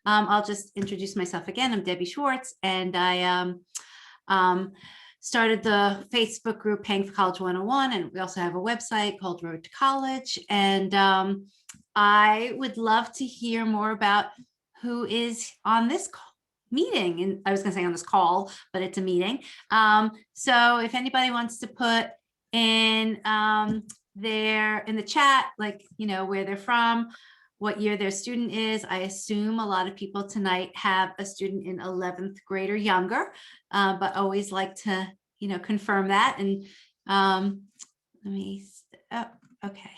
I'll just introduce myself again. I'm Debbie Schwartz, and I started the Facebook group Paying for College 101, and we also have a website called Road to College. And I would love to hear more about who is on this meeting. And I was going to say on this call, but it's a meeting. So if anybody wants to put in in the chat, like, where they're from, what year their student is. I assume a lot of people tonight have a student in 11th grade or younger, but always like to, confirm that. And okay.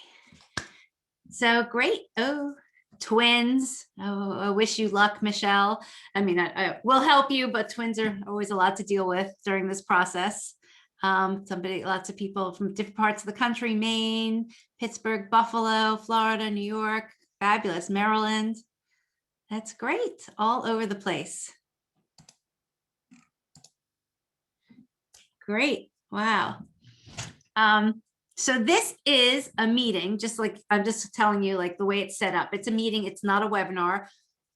So great. Oh, twins. Oh, I wish you luck, Michelle. I mean, I will help you, but twins are always a lot to deal with during this process. Lots of people from different parts of the country, Maine, Pittsburgh, Buffalo, Florida, New York, fabulous, Maryland. That's great, all over the place. Great, wow. So this is a meeting, just like I'm just telling you, like the way it's set up. It's a meeting, it's not a webinar.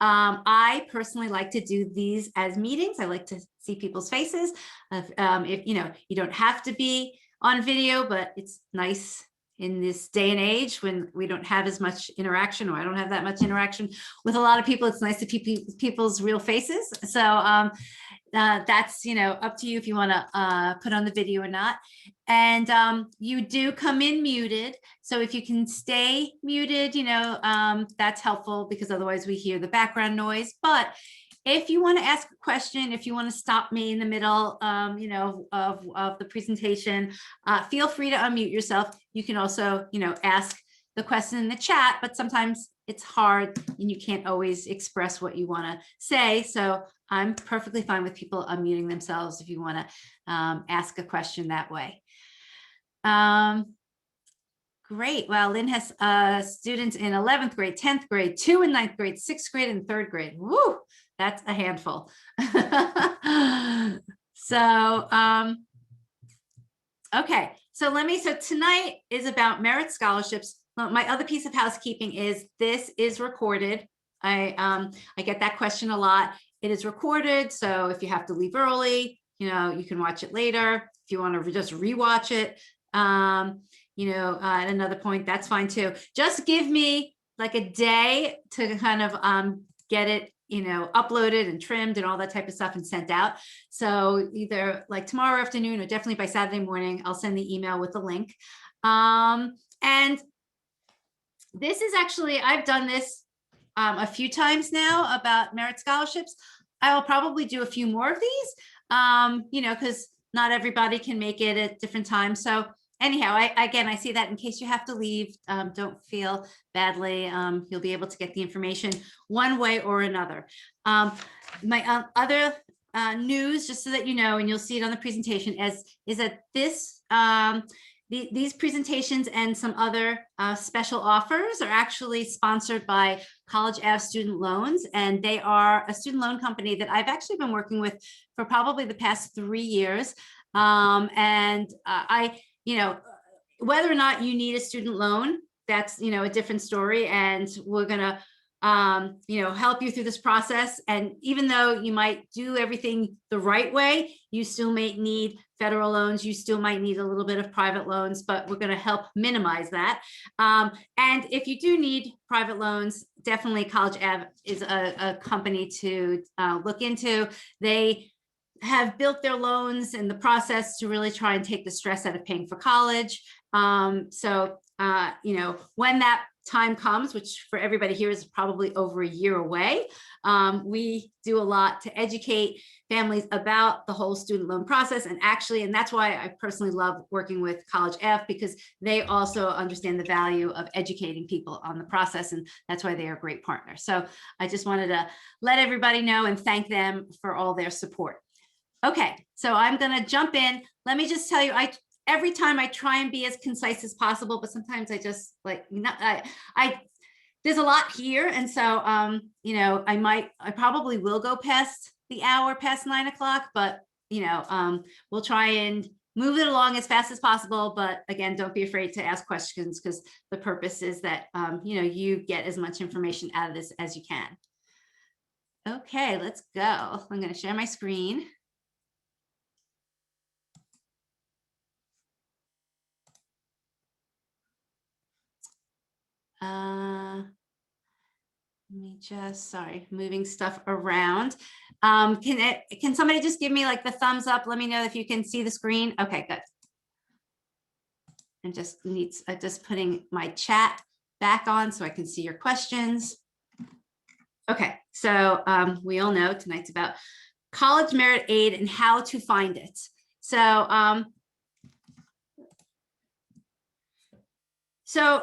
I personally like to do these as meetings. I like to see people's faces. If you don't have to be on video, but it's nice in this day and age when we don't have as much interaction, or I don't have that much interaction with a lot of people. It's nice to see people's real faces. So that's, up to you if you want to put on the video or not. And you do come in muted. So if you can stay muted, that's helpful, because otherwise we hear the background noise. But if you want to ask a question, if you want to stop me in the middle, of the presentation, feel free to unmute yourself. You can also, ask the question in the chat, but sometimes it's hard and you can't always express what you want to say. So I'm perfectly fine with people unmuting themselves if you want to ask a question that way. Great. Well, Lynn has students in 11th grade, 10th grade, 2 in 9th grade, 6th grade, and 3rd grade. Woo, that's a handful. So, okay. So tonight is about merit scholarships. My other piece of housekeeping is this is recorded. I get that question a lot. It is recorded. So if you have to leave early, you can watch it later. If you want to just rewatch it, at another point, that's fine too. Just give me like a day to kind of get it, uploaded and trimmed and all that type of stuff and sent out. So either like tomorrow afternoon or definitely by Saturday morning, I'll send the email with the link. And this is actually, I've done this a few times now about merit scholarships. I will probably do a few more of these, because not everybody can make it at different times. So anyhow, I see that in case you have to leave, don't feel badly. You'll be able to get the information one way or another. My other news, just so that you know, and you'll see it on the presentation, is that this these presentations and some other special offers are actually sponsored by College Ave Student Loans, and they are a student loan company that I've actually been working with for probably the past 3 years. Whether or not you need a student loan, that's, a different story. And we're going to, help you through this process. And even though you might do everything the right way, you still may need federal loans. You still might need a little bit of private loans, but we're going to help minimize that. And if you do need private loans, definitely College Ave is a company to look into. They have built their loans in the process to really try and take the stress out of paying for college. When that time comes, which for everybody here is probably over a year away, we do a lot to educate families about the whole student loan process. And that's why I personally love working with College Ave, because they also understand the value of educating people on the process. And that's why they are a great partner. So I just wanted to let everybody know and thank them for all their support. Okay, so I'm going to jump in. Let me just tell you, every time I try and be as concise as possible, but sometimes I just there's a lot here. And so, I probably will go past the hour, past 9 o'clock, but, we'll try and move it along as fast as possible. But again, don't be afraid to ask questions, because the purpose is that, you get as much information out of this as you can. Okay, let's go. I'm going to share my screen. Let me just, sorry, moving stuff around. Can somebody just give me like the thumbs up? Let me know if you can see the screen. Okay, good. And just just putting my chat back on so I can see your questions. Okay, so we all know tonight's about college merit aid and how to find it. So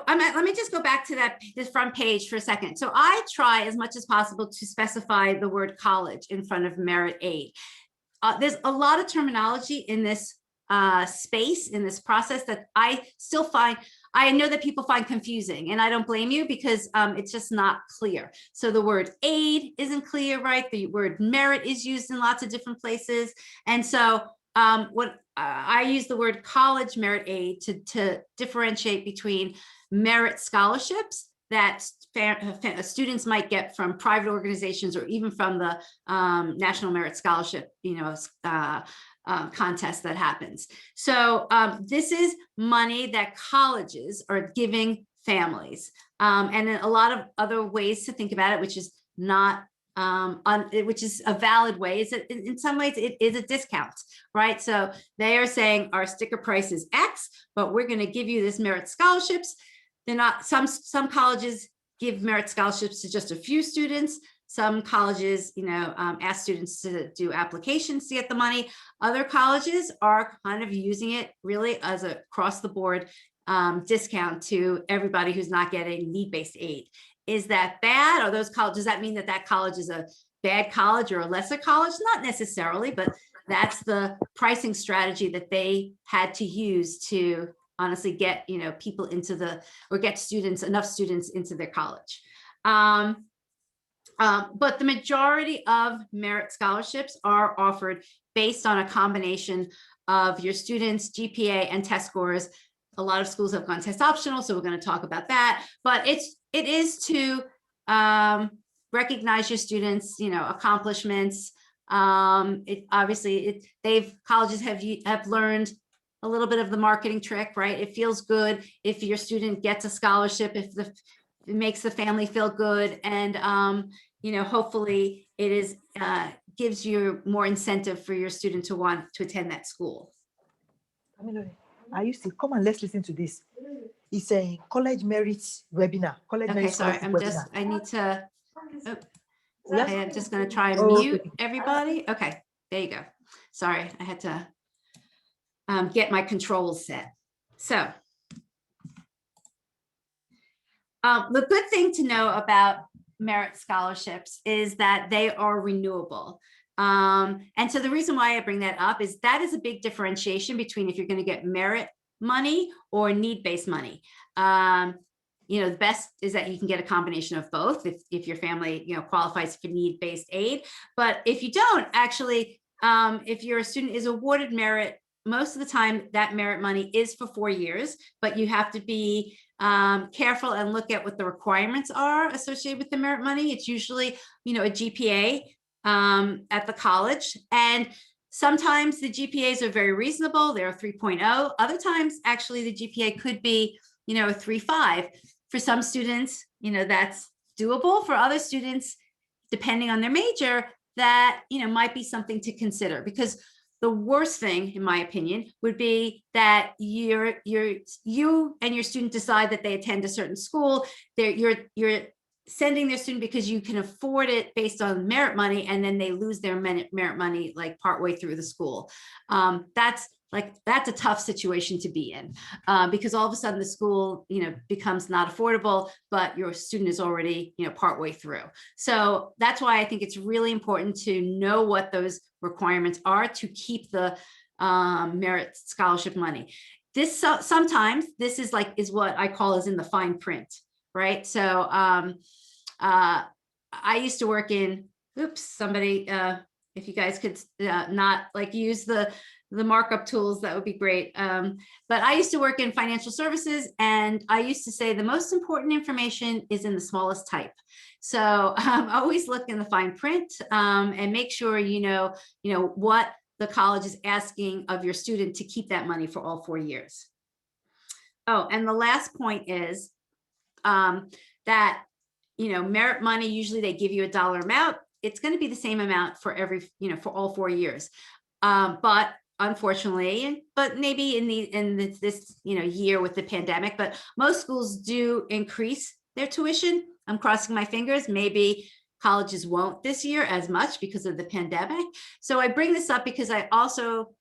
let me just go back to this front page for a second. So I try as much as possible to specify the word college in front of merit aid. There's a lot of terminology in this space, in this process, that I still find, I know that people find confusing, and I don't blame you, because it's just not clear. So the word aid isn't clear, right? The word merit is used in lots of different places. And so I use the word college merit aid to differentiate between merit scholarships that students might get from private organizations, or even from the National Merit Scholarship, contest that happens. So this is money that colleges are giving families, and then a lot of other ways to think about it, which is not which is a valid way, is that in some ways it is a discount, right? So they are saying our sticker price is X, but we're going to give you this merit scholarships. They're not, some colleges give merit scholarships to just a few students. Some colleges, ask students to do applications to get the money. Other colleges are kind of using it really as a across the board discount to everybody who's not getting need-based aid. Is that bad? Are those colleges, does that mean that that college is a bad college or a lesser college? Not necessarily, but that's the pricing strategy that they had to use to honestly get, people into or get enough students into their college. But the majority of merit scholarships are offered based on a combination of your students' GPA and test scores. A lot of schools have gone test optional, so we're going to talk about that. But it is to recognize your students, accomplishments. Colleges have learned a little bit of the marketing trick, right? It feels good if your student gets a scholarship, it makes the family feel good, and hopefully it gives you more incentive for your student to want to attend that school. I used to come and let's listen to this. It's a college merits webinar. Okay, sorry, I need to, I'm just going to try and mute everybody. Okay, there you go. Sorry, I had to get my controls set. So the good thing to know about merit scholarships is that they are renewable. And so the reason why I bring that up is that is a big differentiation between if you're going to get merit money or need-based money. The best is that you can get a combination of both if your family, qualifies for need-based aid. But if you don't, actually, if your student is awarded merit, most of the time that merit money is for 4 years, but you have to be careful and look at what the requirements are associated with the merit money. It's usually, a GPA at the college. And sometimes the GPAs are very reasonable. They're 3.0. Other times, actually, the GPA could be, a 3.5. For some students, that's doable. For other students, depending on their major, that, might be something to consider, because the worst thing, in my opinion, would be that you and your student decide that they attend a certain school. You're sending their student because you can afford it based on merit money, and then they lose their merit money like partway through the school. That's a tough situation to be in, because all of a sudden the school, becomes not affordable, but your student is already, partway through. So that's why I think it's really important to know what those requirements are to keep the merit scholarship money. Sometimes this is what I call is in the fine print, right? So I used to work in, if you guys could not use the the markup tools, that would be great. But I used to work in financial services, and I used to say the most important information is in the smallest type. So always look in the fine print, and make sure you know what the college is asking of your student to keep that money for all 4 years. Oh, and the last point is that merit money, usually they give you a dollar amount. It's going to be the same amount for every, for all 4 years. But unfortunately, but maybe in this year with the pandemic, but most schools do increase their tuition. I'm crossing my fingers. Maybe colleges won't this year as much because of the pandemic. So I bring this up because I also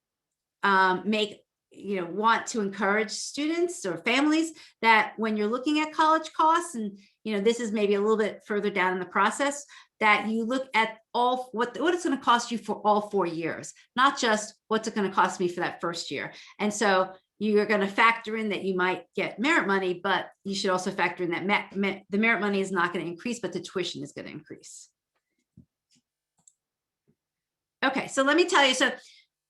want to encourage students or families that when you're looking at college costs, and this is maybe a little bit further down in the process, that you look at what it's going to cost you for all 4 years, not just what's it going to cost me for that first year. And so you're going to factor in that you might get merit money, but you should also factor in that the merit money is not going to increase, but the tuition is going to increase. Okay, so let me tell you. So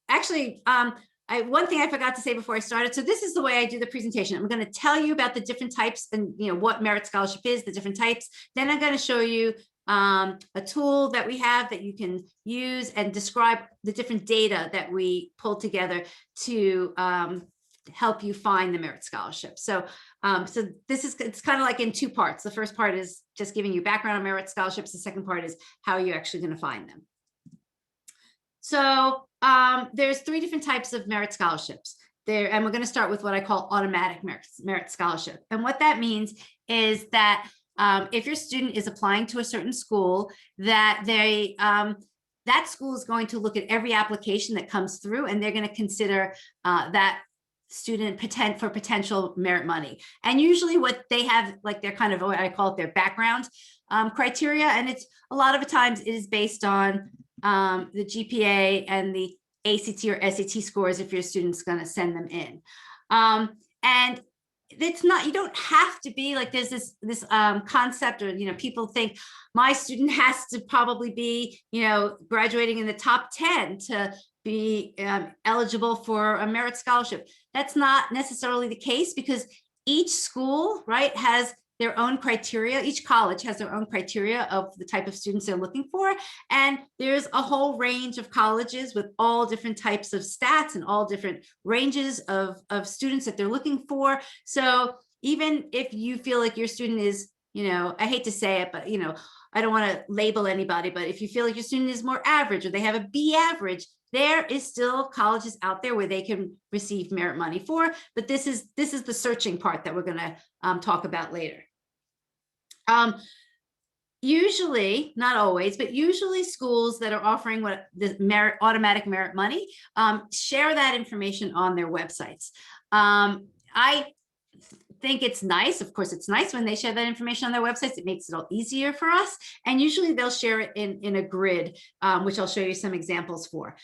actually, one thing I forgot to say before I started. So this is the way I do the presentation. I'm going to tell you about the different types and what merit scholarship is, the different types. Then I'm going to show you a tool that we have that you can use and describe the different data that we pulled together to help you find the merit scholarship. So it's kind of like in 2 parts. The first part is just giving you background on merit scholarships. The second part is how you're actually going to find them. So there's 3 different types of merit scholarships there, and we're going to start with what I call automatic merit scholarship. And what that means is that if your student is applying to a certain school, that that school is going to look at every application that comes through, and they're going to consider that student for potential merit money. And usually what they have, like their kind of, what I call it, their background criteria, and it's a lot of the times it is based on the GPA and the ACT or SAT scores if your student's going to send them in. And it's not, you don't have to be like, there's this concept, or people think my student has to probably be graduating in the top 10 to be eligible for a merit scholarship. That's not necessarily the case, because each school, right, has their own criteria. Each college has their own criteria of the type of students they're looking for. And there's a whole range of colleges with all different types of stats and all different ranges of students that they're looking for. So even if you feel like your student is, I hate to say it, but, I don't want to label anybody, but if you feel like your student is more average or they have a B average, there is still colleges out there where they can receive merit money for. But this is the searching part that we're going to talk about later. Usually, not always, but usually schools that are offering what the automatic merit money share that information on their websites. I think it's nice. Of course, it's nice when they share that information on their websites. It makes it all easier for us. And usually they'll share it in a grid, which I'll show you some examples for.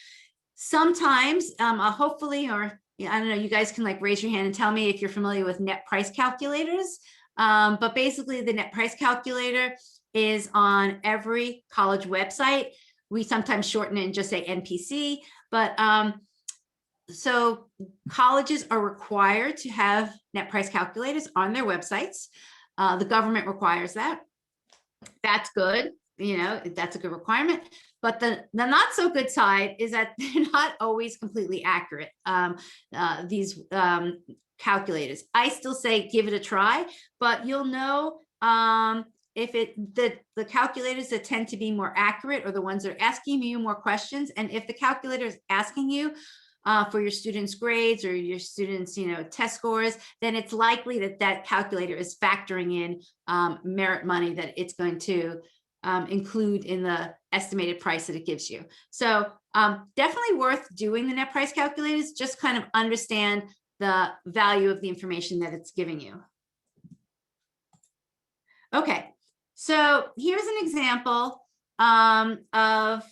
Sometimes, hopefully, or I don't know, you guys can like raise your hand and tell me if you're familiar with net price calculators. But basically the net price calculator is on every college website. We sometimes shorten it and just say NPC, but so colleges are required to have net price calculators on their websites. The government requires that. That's good. That's a good requirement. But the not so good side is that they're not always completely accurate. These calculators. I still say give it a try, but you'll know if the calculators that tend to be more accurate are the ones that are asking you more questions. And if the calculator is asking you for your students' grades or your students' test scores, then it's likely that calculator is factoring in merit money that it's going to include in the estimated price that it gives you. So definitely worth doing the net price calculators. Just kind of understand the value of the information that it's giving you. Okay, so here's an example of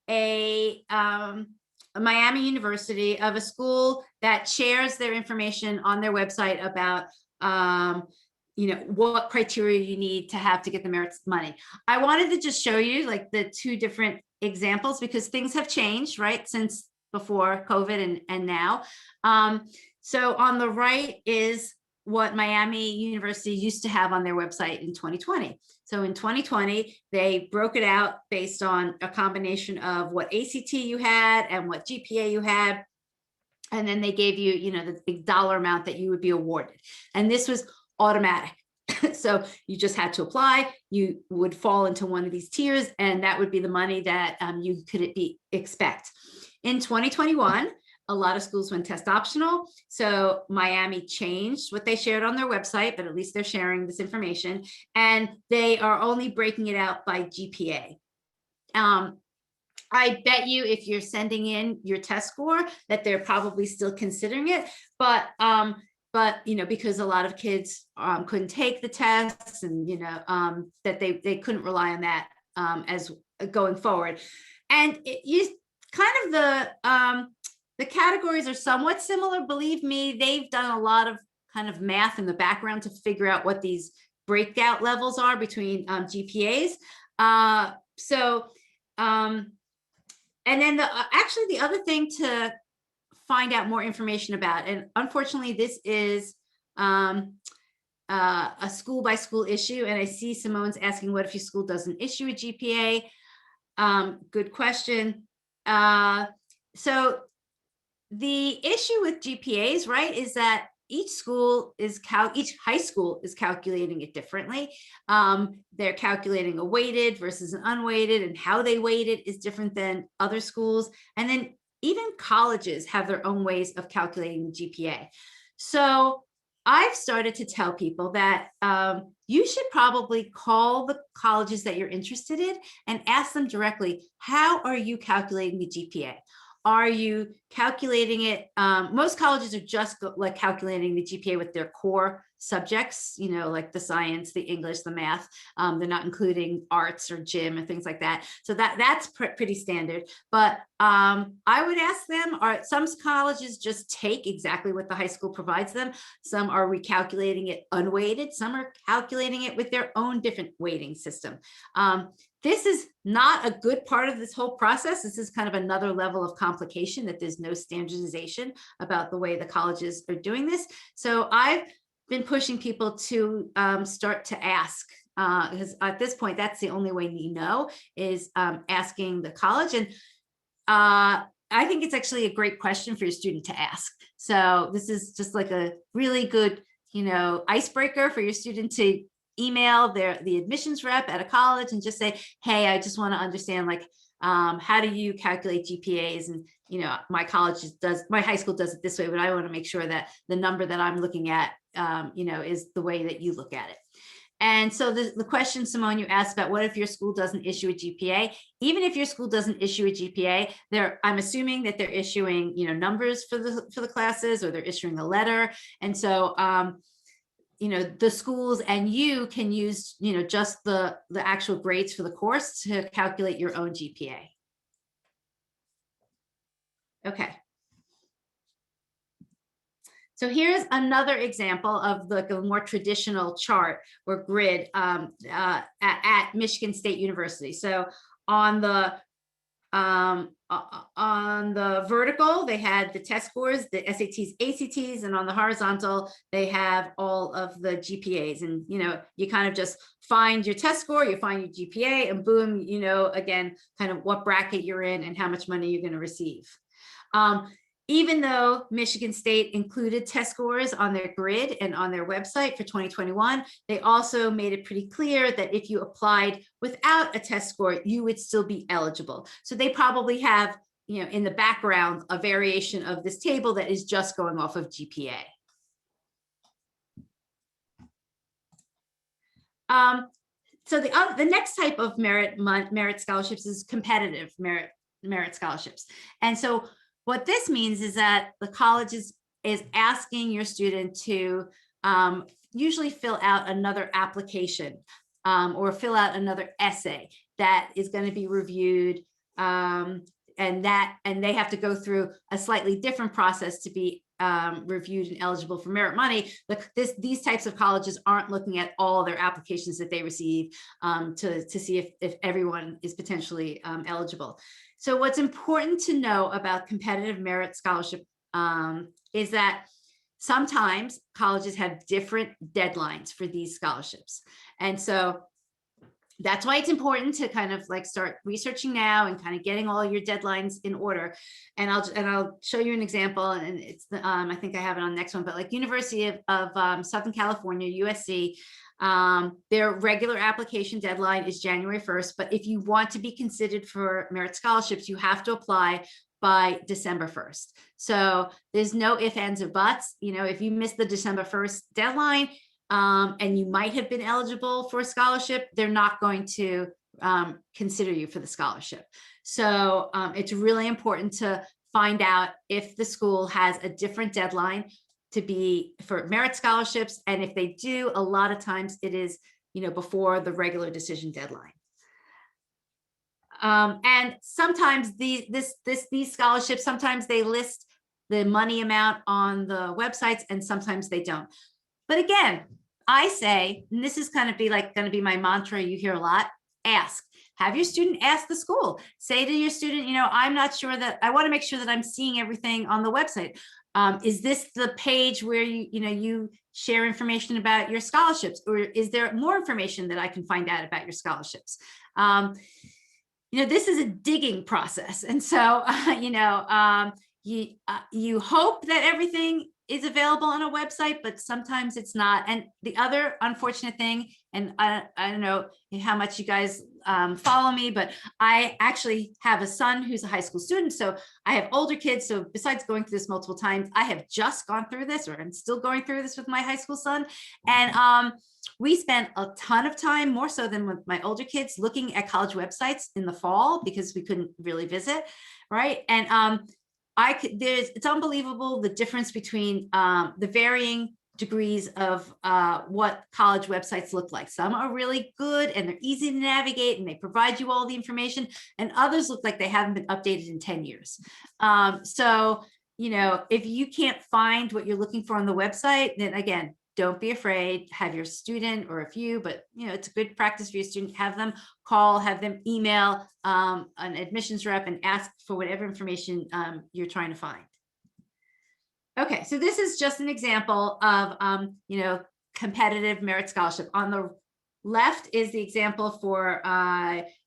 a Miami University, of a school that shares their information on their website about what criteria you need to have to get the merit money. I wanted to just show you like the 2 different examples because things have changed, right, since before COVID and now. So on the right is what Miami University used to have on their website in 2020. So in 2020, they broke it out based on a combination of what ACT you had and what GPA you had. And then they gave you, you know, the big dollar amount that you would be awarded. And this was automatic. So you just had to apply, you would fall into one of these tiers, and that would be the money that you could expect. In 2021, a lot of schools went test optional. So Miami changed what they shared on their website, but at least they're sharing this information, and they are only breaking it out by GPA. I bet you if you're sending in your test score that they're probably still considering it, but you know, because a lot of kids couldn't take the tests, and you know that they couldn't rely on that as going forward. And you kind of the categories are somewhat similar. Believe me, they've done a lot of kind of math in the background to figure out what these breakout levels are between GPAs. And then actually the other thing to find out more information about, and unfortunately this is a school by school issue, and I see Simone's asking, what if your school doesn't issue a GPA? Good question. So the issue with GPAs, right, is that each high school is calculating it differently. They're calculating a weighted versus an unweighted, and how they weight it is different than other schools. And then even colleges have their own ways of calculating GPA. So I've started to tell people that you should probably call the colleges that you're interested in and ask them directly, how are you calculating the GPA? Are you calculating it? Most colleges are just like calculating the GPA with their core subjects, you know, like the science, the English, the math. They're not including arts or gym and things like that. So that's pretty standard. But I would ask them, some colleges just take exactly what the high school provides them. Some are recalculating it unweighted. Some are calculating it with their own different weighting system. This is not a good part of this whole process. This is kind of another level of complication, that there's no standardization about the way the colleges are doing this. So I've been pushing people to start to ask, because at this point, that's the only way you know, is asking the college. And I think it's actually a great question for your student to ask. So this is just like a really good, you know, icebreaker for your student to email the admissions rep at a college and just say, hey, I just want to understand, like, how do you calculate GPAs? And, you know, my high school does it this way, but I want to make sure that the number that I'm looking at, you know, is the way that you look at it. And so the question, Simone, you asked about, what if your school doesn't issue a GPA? Even if your school doesn't issue a GPA, I'm assuming that they're issuing, you know, numbers for the classes, or they're issuing a letter. And so, you know, the schools and you can use, you know, just the actual grades for the course to calculate your own GPA. Okay. So here's another example of a more traditional chart or grid at Michigan State University. So on the vertical, they had the test scores, the SATs, ACTs, and on the horizontal, they have all of the GPAs. And, you know, you kind of just find your test score, you find your GPA, and boom, you know, again, kind of what bracket you're in and how much money you're going to receive. Even though Michigan State included test scores on their grid and on their website for 2021, they also made it pretty clear that if you applied without a test score, you would still be eligible. So they probably have, you know, in the background, a variation of this table that is just going off of GPA. So the next type of merit scholarships is competitive merit scholarships. And so what this means is that the college is asking your student to usually fill out another application or fill out another essay that is going to be reviewed, and they have to go through a slightly different process to be reviewed and eligible for merit money, these types of colleges aren't looking at all their applications that they receive to see if everyone is potentially eligible. So what's important to know about competitive merit scholarship is that sometimes colleges have different deadlines for these scholarships. And so that's why it's important to kind of like start researching now and kind of getting all your deadlines in order. And I'll show you an example, and it's the I think I have it on the next one, but like University of Southern California, USC, their regular application deadline is January 1st. But if you want to be considered for merit scholarships, you have to apply by December 1st. So there's no ifs, ands, or buts. You know, if you miss the December 1st deadline, and you might have been eligible for a scholarship, they're not going to consider you for the scholarship. So it's really important to find out if the school has a different deadline to be for merit scholarships. And if they do, a lot of times it is, you know, before the regular decision deadline. And sometimes these scholarships, sometimes they list the money amount on the websites and sometimes they don't. But again, I say, and this is kind of going to be my mantra you hear a lot, ask. Have your student ask the school. Say to your student, you know, I'm not sure that, I want to make sure that I'm seeing everything on the website. Is this the page where you share information about your scholarships, or is there more information that I can find out about your scholarships? You know, this is a digging process. And so, you hope that everything is available on a website, but sometimes it's not. And the other unfortunate thing, and I don't know how much you guys follow me, but I actually have a son who's a high school student. So I have older kids. So besides going through this multiple times, I have just gone through this, or I'm still going through this with my high school son. And we spent a ton of time, more so than with my older kids, looking at college websites in the fall because we couldn't really visit, right? And it's unbelievable the difference between the varying degrees of what college websites look like. Some are really good and they're easy to navigate and they provide you all the information, and others look like they haven't been updated in 10 years. So, you know, if you can't find what you're looking for on the website, then again, don't be afraid. Have your student, or a few, but you know, it's a good practice for your student, have them call, have them email an admissions rep and ask for whatever information you're trying to find. Okay, so this is just an example of competitive merit scholarship. On the left is the example for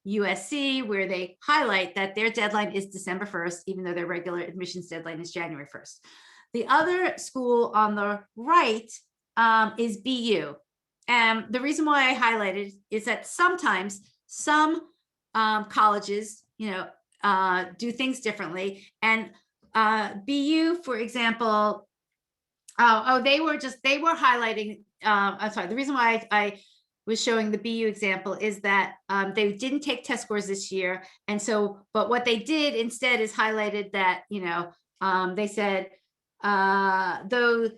USC, where they highlight that their deadline is December 1st, even though their regular admissions deadline is January 1st. The other school on the right is BU. And the reason why I highlighted is that sometimes some colleges, do things differently. And BU, for example, they were highlighting, I'm sorry, the reason why I was showing the BU example is that they didn't take test scores this year. And so, but what they did instead is highlighted that, they said, though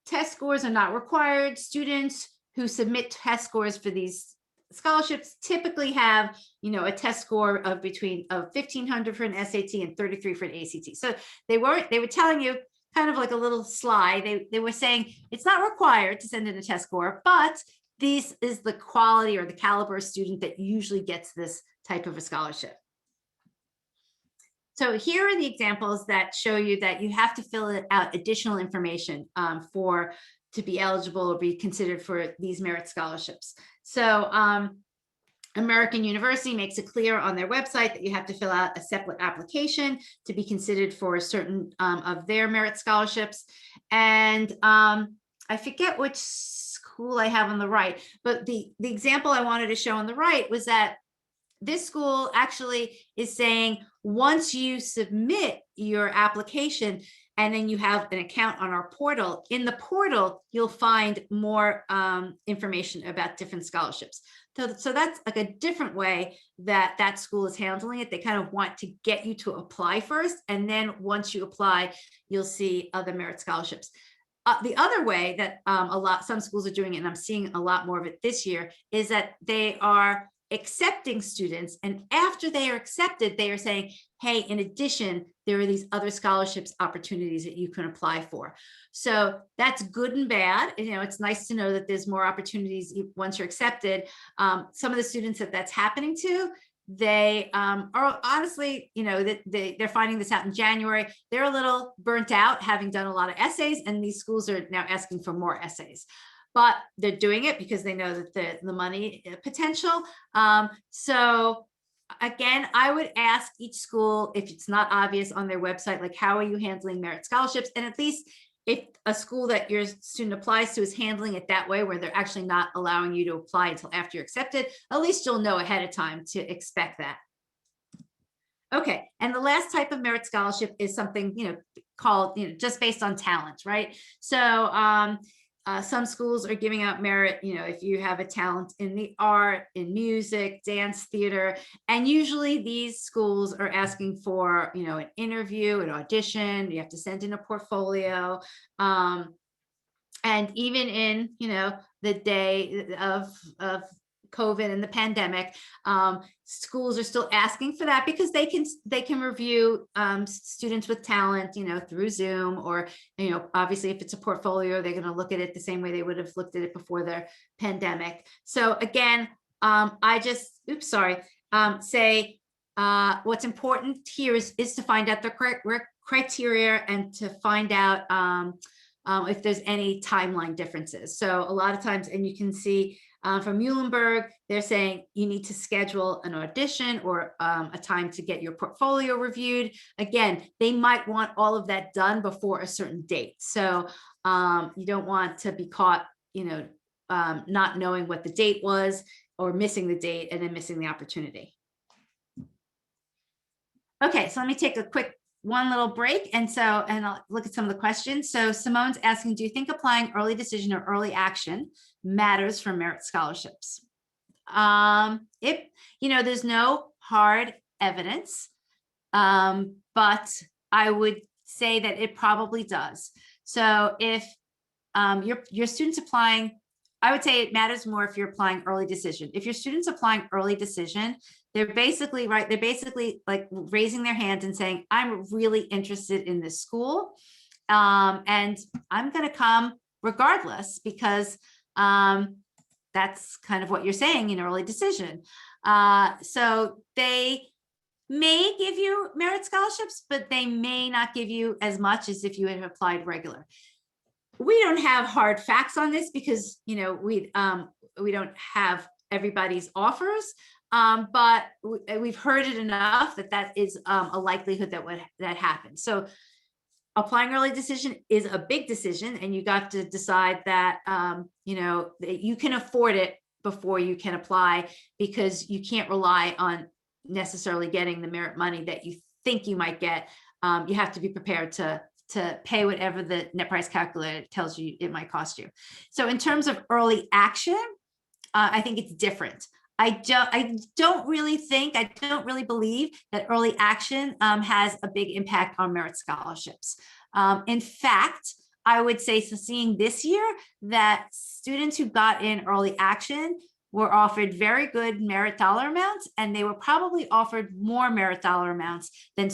test scores are not required, students who submit test scores for these scholarships typically have, a test score of between 1,500 for an SAT and 33 for an ACT. So they were telling you kind of like a little slide. They were saying it's not required to send in a test score, but this is the quality or the caliber of student that usually gets this type of a scholarship. So here are the examples that show you that you have to fill out additional information to be eligible or be considered for these merit scholarships. So American University makes it clear on their website that you have to fill out a separate application to be considered for certain of their merit scholarships. And I forget which school I have on the right, but the example I wanted to show on the right was that this school actually is saying, once you submit your application and then you have an account on our portal, in the portal, you'll find more information about different scholarships. So that's like a different way that school is handling it. They kind of want to get you to apply first. And then once you apply, you'll see other merit scholarships. The other way that some schools are doing it, and I'm seeing a lot more of it this year, is that they are accepting students, and after they are accepted, they are saying, hey, in addition, there are these other scholarships opportunities that you can apply for. So that's good and bad. You know, it's nice to know that there's more opportunities once you're accepted. Some of the students that that's happening to, they are honestly, you know, that they're finding this out in January. They're a little burnt out, having done a lot of essays, and these schools are now asking for more essays. But they're doing it because they know that the money potential. So again, I would ask each school, if it's not obvious on their website, like, how are you handling merit scholarships? And at least if a school that your student applies to is handling it that way, where they're actually not allowing you to apply until after you're accepted, at least you'll know ahead of time to expect that. Okay, and the last type of merit scholarship is something, you know, called, you know, just based on talent, right? So some schools are giving out merit, you know, if you have a talent in the art, in music, dance, theater, and usually these schools are asking for, you know, an interview, an audition, you have to send in a portfolio. And even in, you know, the day of COVID and the pandemic, schools are still asking for that because they can review students with talent, you know, through Zoom, or, you know, obviously if it's a portfolio, they're going to look at it the same way they would have looked at it before the pandemic. So again, I just, say what's important here is to find out the correct criteria and to find out if there's any timeline differences. So a lot of times, and you can see from Muhlenberg, they're saying you need to schedule an audition or a time to get your portfolio reviewed. Again, they might want all of that done before a certain date. So you don't want to be caught, you know, not knowing what the date was or missing the date and then missing the opportunity. Okay, so let me take a quick one little break. And I'll look at some of the questions. So Simone's asking, do you think applying early decision or early action matters for merit scholarships? If, you know, there's no hard evidence, but I would say that it probably does. So if your student's applying, I would say it matters more if you're applying early decision. If your student's applying early decision, they're basically right. They're basically like raising their hand and saying, I'm really interested in this school. And I'm going to come regardless, because that's kind of what you're saying in early decision. So they may give you merit scholarships, but they may not give you as much as if you had applied regular. We don't have hard facts on this because, you know, we don't have everybody's offers, but we've heard it enough that is a likelihood that happens. So applying early decision is a big decision, and you got to decide that you know, that you can afford it before you can apply, because you can't rely on necessarily getting the merit money that you think you might get. You have to be prepared to pay whatever the net price calculator tells you it might cost you. So in terms of early action, I think it's different. I don't really believe that early action has a big impact on merit scholarships. In fact, I would say, so seeing this year that students who got in early action were offered very good merit dollar amounts, and they were probably offered more merit dollar amounts than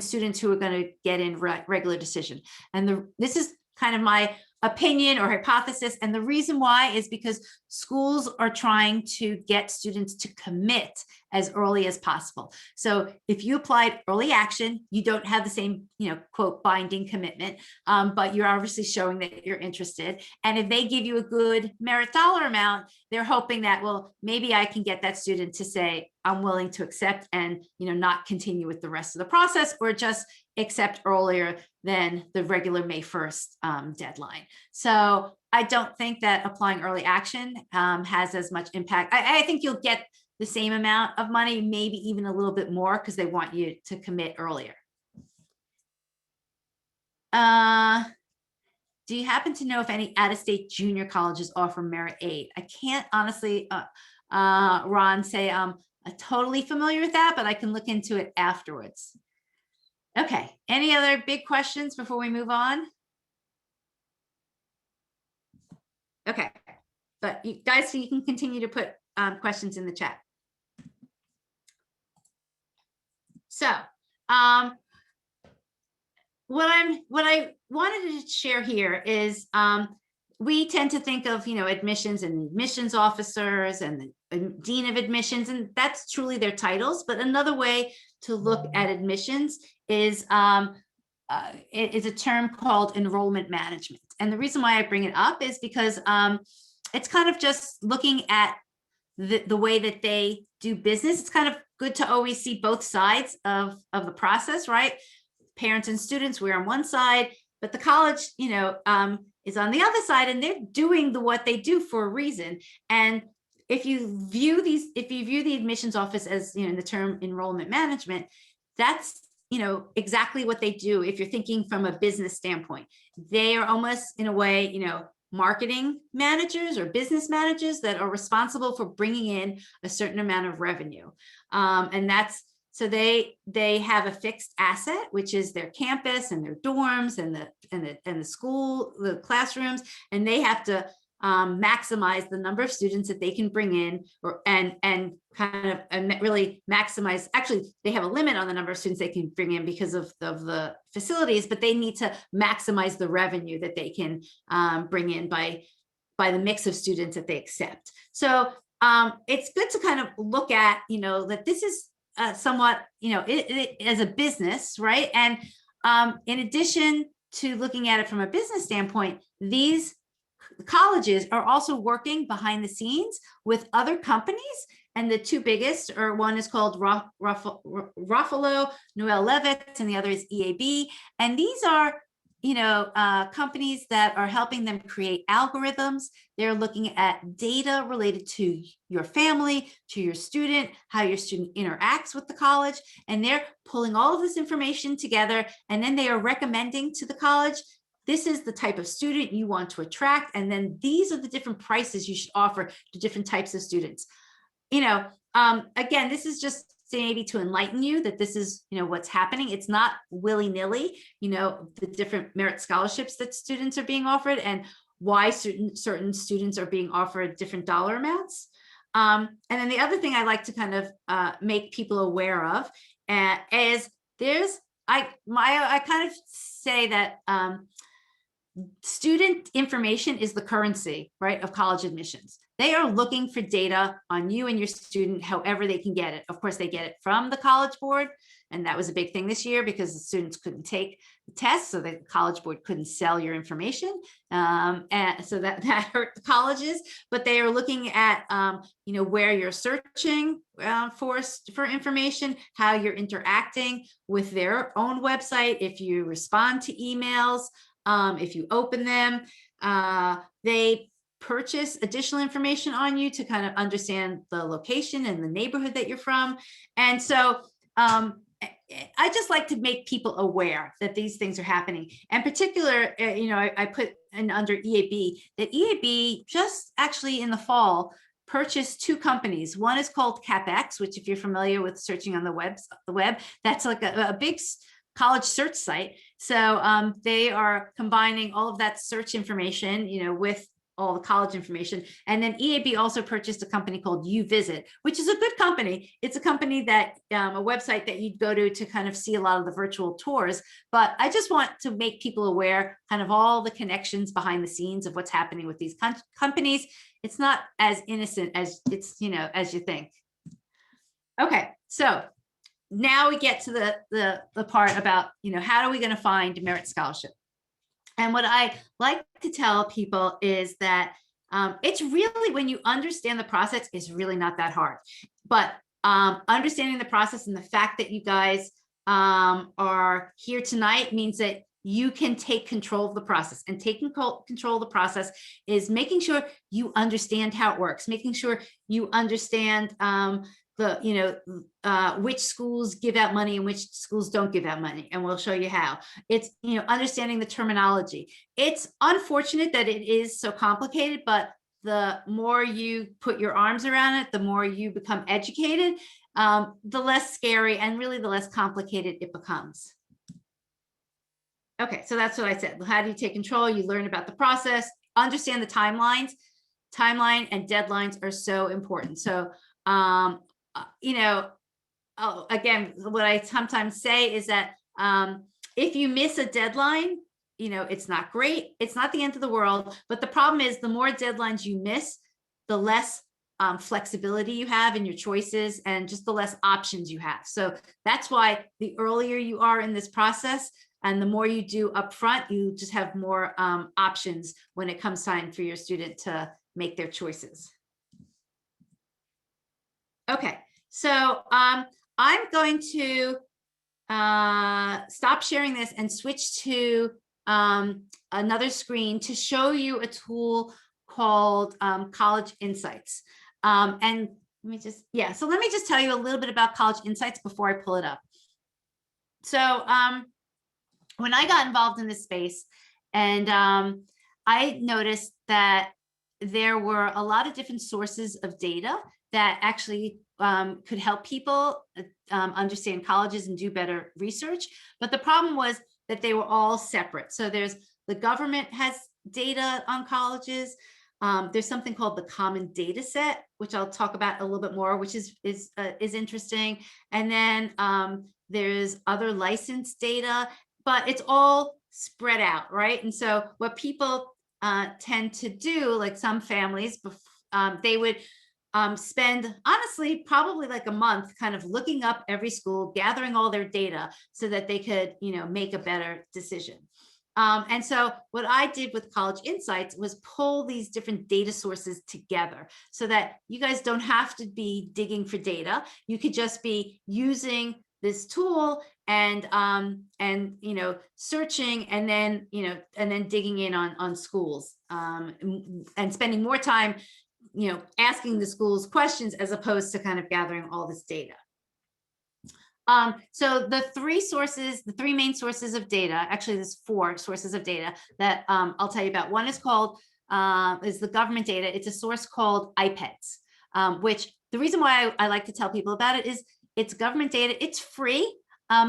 students who are going to get in regular decision. And this is kind of my opinion or hypothesis. And the reason why is because schools are trying to get students to commit as early as possible. So if you applied early action, you don't have the same, you know, quote, binding commitment, but you're obviously showing that you're interested. And if they give you a good merit dollar amount, they're hoping that, well, maybe I can get that student to say, I'm willing to accept and, you know, not continue with the rest of the process, or just accept earlier than the regular May 1st deadline. So I don't think that applying early action has as much impact. I think you'll get the same amount of money, maybe even a little bit more, because they want you to commit earlier. Do you happen to know if any out-of-state junior colleges offer merit aid? I can't honestly, Ron, say I'm totally familiar with that, but I can look into it afterwards. Okay, any other big questions before we move on? Okay, but you guys, so you can continue to put questions in the chat. So what I wanted to share here is we tend to think of, admissions and admissions officers and the dean of admissions, and that's truly their titles. But another way to look at admissions is it is a term called enrollment management. And the reason why I bring it up is because it's kind of just looking at the way that they do business. It's kind of good to always see both sides of the process, right? Parents and students, we're on one side, but the college, is on the other side, and they're doing what they do for a reason. And if you view the admissions office as, in the term enrollment management, that's, exactly what they do. If you're thinking from a business standpoint, they are almost in a way, marketing managers or business managers that are responsible for bringing in a certain amount of revenue. And that's, so they have a fixed asset, which is their campus and their dorms and the school, the classrooms, and they have to maximize the number of students that they can bring in, and really maximize. Actually, they have a limit on the number of students they can bring in because of the facilities, but they need to maximize the revenue that they can bring in by the mix of students that they accept. So it's good to kind of look at, that this is somewhat, as a business, right? And in addition to looking at it from a business standpoint, these colleges are also working behind the scenes with other companies. And the two biggest are, one is called Ruffalo Noel Levitt, and the other is EAB. And these are, companies that are helping them create algorithms. They're looking at data related to your family, to your student, how your student interacts with the college, and they're pulling all of this information together, and then they are recommending to the college, this is the type of student you want to attract, and then these are the different prices you should offer to different types of students. Again, this is just maybe to enlighten you that this is, what's happening. It's not willy-nilly, the different merit scholarships that students are being offered and why certain students are being offered different dollar amounts. And then the other thing I like to kind of make people aware of is I kind of say that student information is the currency, right, of college admissions. They are looking for data on you and your student, however they can get it. Of course, they get it from the College Board, and that was a big thing this year because the students couldn't take the test, so the College Board couldn't sell your information, and so that hurt the colleges. But they are looking at, where you're searching for information, how you're interacting with their own website, if you respond to emails, if you open them. They purchase additional information on you to kind of understand the location and the neighborhood that you're from. And so I just like to make people aware that these things are happening. In particular, I put in under EAB that EAB just actually in the fall purchased two companies. One is called CapX, which if you're familiar with searching on the web, that's like a big college search site. So they are combining all of that search information, with all the college information. And then EAB also purchased a company called UVisit, which is a good company. It's a company that, a website that you'd go to kind of see a lot of the virtual tours. But I just want to make people aware kind of all the connections behind the scenes of what's happening with these companies. It's not as innocent as it's, as you think. Okay, so now we get to the part about, how are we going to find merit scholarship? And what I like to tell people is that it's really, when you understand the process, it's really not that hard. But understanding the process and the fact that you guys are here tonight means that you can take control of the process. And taking control of the process is making sure you understand how it works, making sure you understand which schools give out money and which schools don't give out money, and we'll show you how. It's understanding the terminology. It's unfortunate that it is so complicated, but the more you put your arms around it, the more you become educated, the less scary and really the less complicated it becomes. Okay, so that's what I said. How do you take control? You learn about the process, understand the timelines. Timeline and deadlines are so important. So oh, again, what I sometimes say is that if you miss a deadline, you know, it's not great. It's not the end of the world. But the problem is the more deadlines you miss, the less flexibility you have in your choices and just the less options you have. So that's why the earlier you are in this process and the more you do upfront, you just have more options when it comes time for your student to make their choices. Okay, so I'm going to stop sharing this and switch to another screen to show you a tool called College Insights. And let me just, yeah, so let me just tell you a little bit about College Insights before I pull it up. So when I got involved in this space, and I noticed that there were a lot of different sources of data that actually could help people understand colleges and do better research. But the problem was that they were all separate. So there's the government has data on colleges. There's something called the Common Data Set, which I'll talk about a little bit more, which is interesting. And then there's other licensed data, but it's all spread out, right? And so what people tend to do, like some families, they would spend honestly probably like a month kind of looking up every school, gathering all their data so that they could, you know, make a better decision. And so what I did with College Insights was pull these different data sources together so that you guys don't have to be digging for data. You could just be using this tool and you know, searching and then, you know, and then digging in on schools and spending more time, you know, asking the schools questions as opposed to kind of gathering all this data. So the three main sources of data, actually there's 4 sources of data that I'll tell you about. One is called, is the government data. It's a source called IPEDS, which the reason why I like to tell people about it is it's government data, it's free.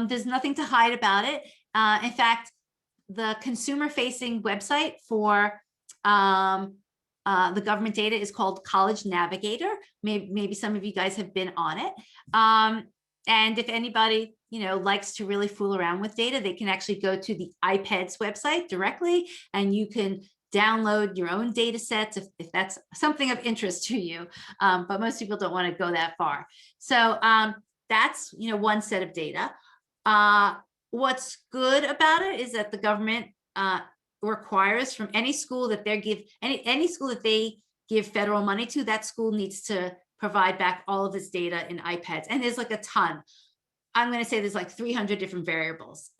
There's nothing to hide about it. In fact, the consumer-facing website for the government data is called College Navigator. Maybe some of you guys have been on it. And if anybody, you know, likes to really fool around with data, they can actually go to the IPEDS website directly, and you can download your own data sets if that's something of interest to you. But most people don't want to go that far. So that's, you know, one set of data. What's good about it is that the government requires from any school that they give any school that they give federal money to, that school needs to provide back all of its data in IPEDS. And there's like a ton. I'm going to say there's like 300 different variables.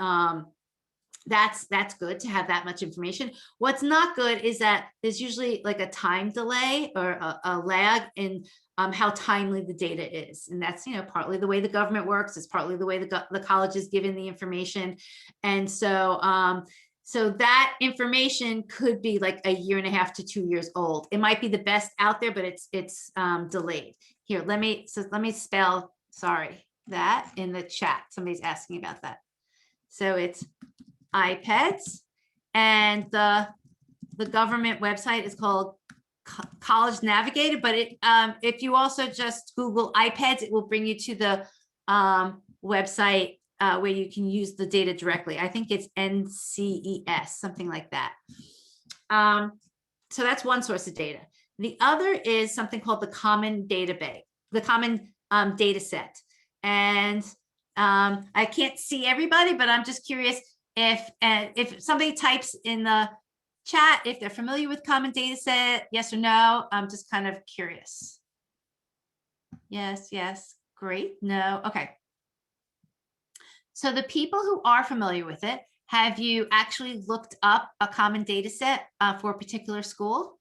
That's good to have that much information. What's not good is that there's usually like a time delay or a lag in how timely the data is. And that's, you know, partly the way the government works. It's partly the way the college is given the information. And so so that information could be like 1.5 to 2 years old. It might be the best out there, but it's delayed. Here, let me spell, sorry, that in the chat. Somebody's asking about that. So it's IPEDS, and the government website is called College Navigator. But if you also just Google IPEDS, it will bring you to the website where you can use the data directly. I think it's NCES, something like that. So that's one source of data. The other is something called the Common Data Bank, the Common Data Set. And I can't see everybody, but I'm just curious if somebody types in the chat if they're familiar with Common Data Set, yes or no. I'm just kind of curious. Yes, great. No, okay. So the people who are familiar with it, have you actually looked up a common data set for a particular school?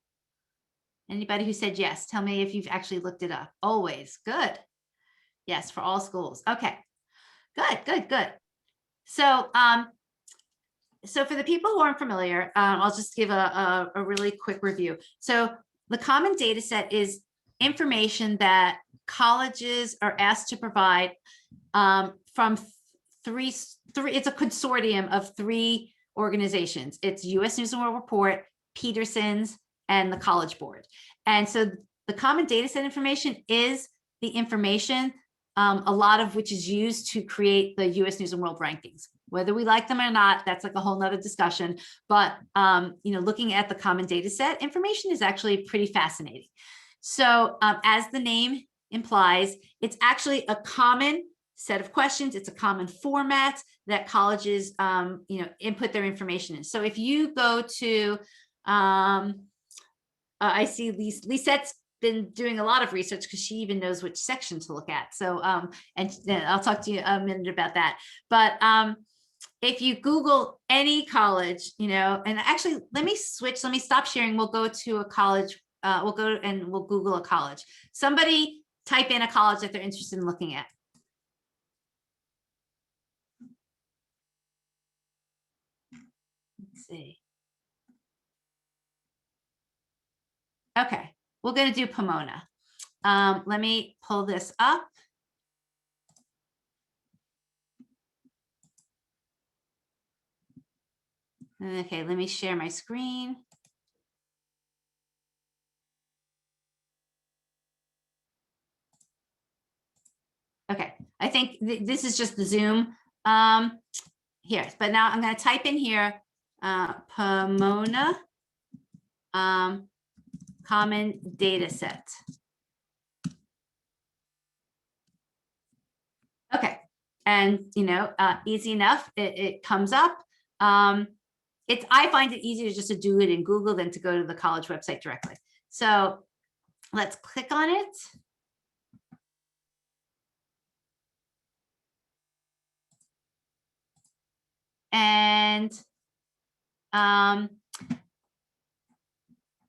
Anybody who said yes, tell me if you've actually looked it up. Always, good. Yes, for all schools. Okay, good. So, so for the people who aren't familiar, I'll just give a really quick review. So the common data set is information that colleges are asked to provide from three, it's a consortium of 3 organizations. It's US News and World Report, Peterson's, and the College Board. And so the common data set information is the information a lot of which is used to create the US News and World Rankings. Whether we like them or not, that's like a whole nother discussion. But looking at the common data set, information is actually pretty fascinating. So as the name implies, it's actually a common set of questions. It's a common format that colleges input their information in. So if you go to I see Lisette's been doing a lot of research because she even knows which section to look at. So and then I'll talk to you a minute about that. But if you Google any college, and actually let me stop sharing. We'll go to a college. We'll Google a college. Somebody type in a college that they're interested in looking at. Let's see. Okay, we're going to do Pomona. Let me pull this up. Okay, let me share my screen. Okay, I think this is just the Zoom here, but now I'm going to type in here Pomona common data set. Okay, and easy enough, it comes up. I find it easier just to do it in Google than to go to the college website directly. So let's click on it. And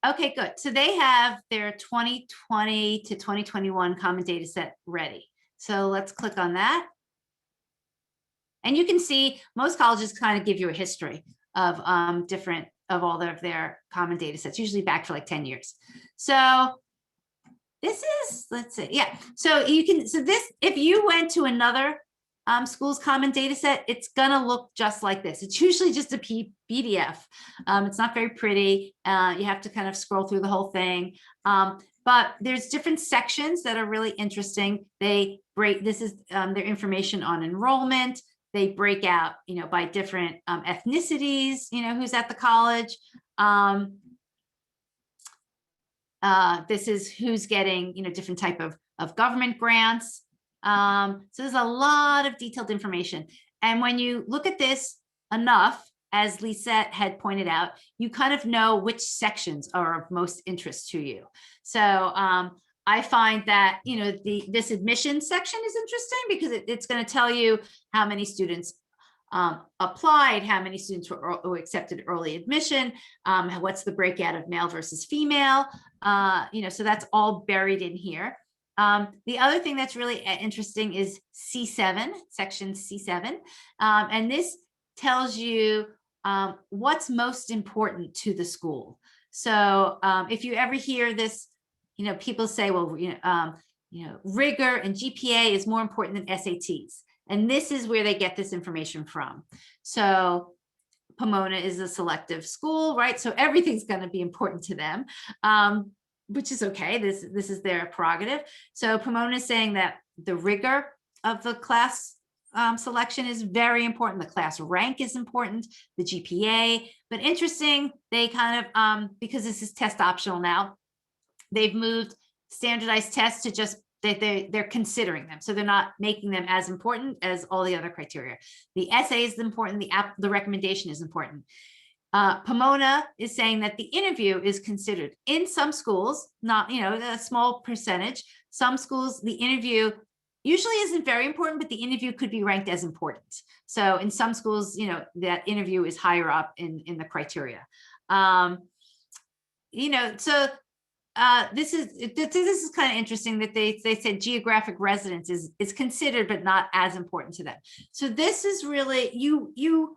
okay, good. So they have their 2020 to 2021 common data set ready. So let's click on that. And you can see most colleges kind of give you a history of all of their common data sets, usually back for like 10 years. So this is, let's see, yeah. So if you went to another school's common data set, it's gonna look just like this. It's usually just a PDF. It's not very pretty. You have to kind of scroll through the whole thing. But there's different sections that are really interesting. This is their information on enrollment. They break out, by different ethnicities, who's at the college. This is who's getting, different type of government grants. So there's a lot of detailed information. And when you look at this enough, as Lisette had pointed out, you kind of know which sections are of most interest to you. So I find that, this admission section is interesting because it's going to tell you how many students applied, how many students were accepted early admission, what's the breakout of male versus female, so that's all buried in here. The other thing that's really interesting is C7, section C7, and this tells you what's most important to the school. So if you ever hear this, people say, well, rigor and GPA is more important than SATs. And this is where they get this information from. So Pomona is a selective school, right? So everything's going to be important to them, which is okay. This is their prerogative. So Pomona is saying that the rigor of the class selection is very important. The class rank is important, the GPA. But interesting, they kind of, because this is test optional now, they've moved standardized tests to just they're considering them. So they're not making them as important as all the other criteria. The essay is important, the recommendation is important. Pomona is saying that the interview is considered in some schools, not, a small percentage. Some schools, the interview usually isn't very important, but the interview could be ranked as important. So in some schools, that interview is higher up in the criteria. This is kind of interesting that they said geographic residence is considered, but not as important to them. So this is really, you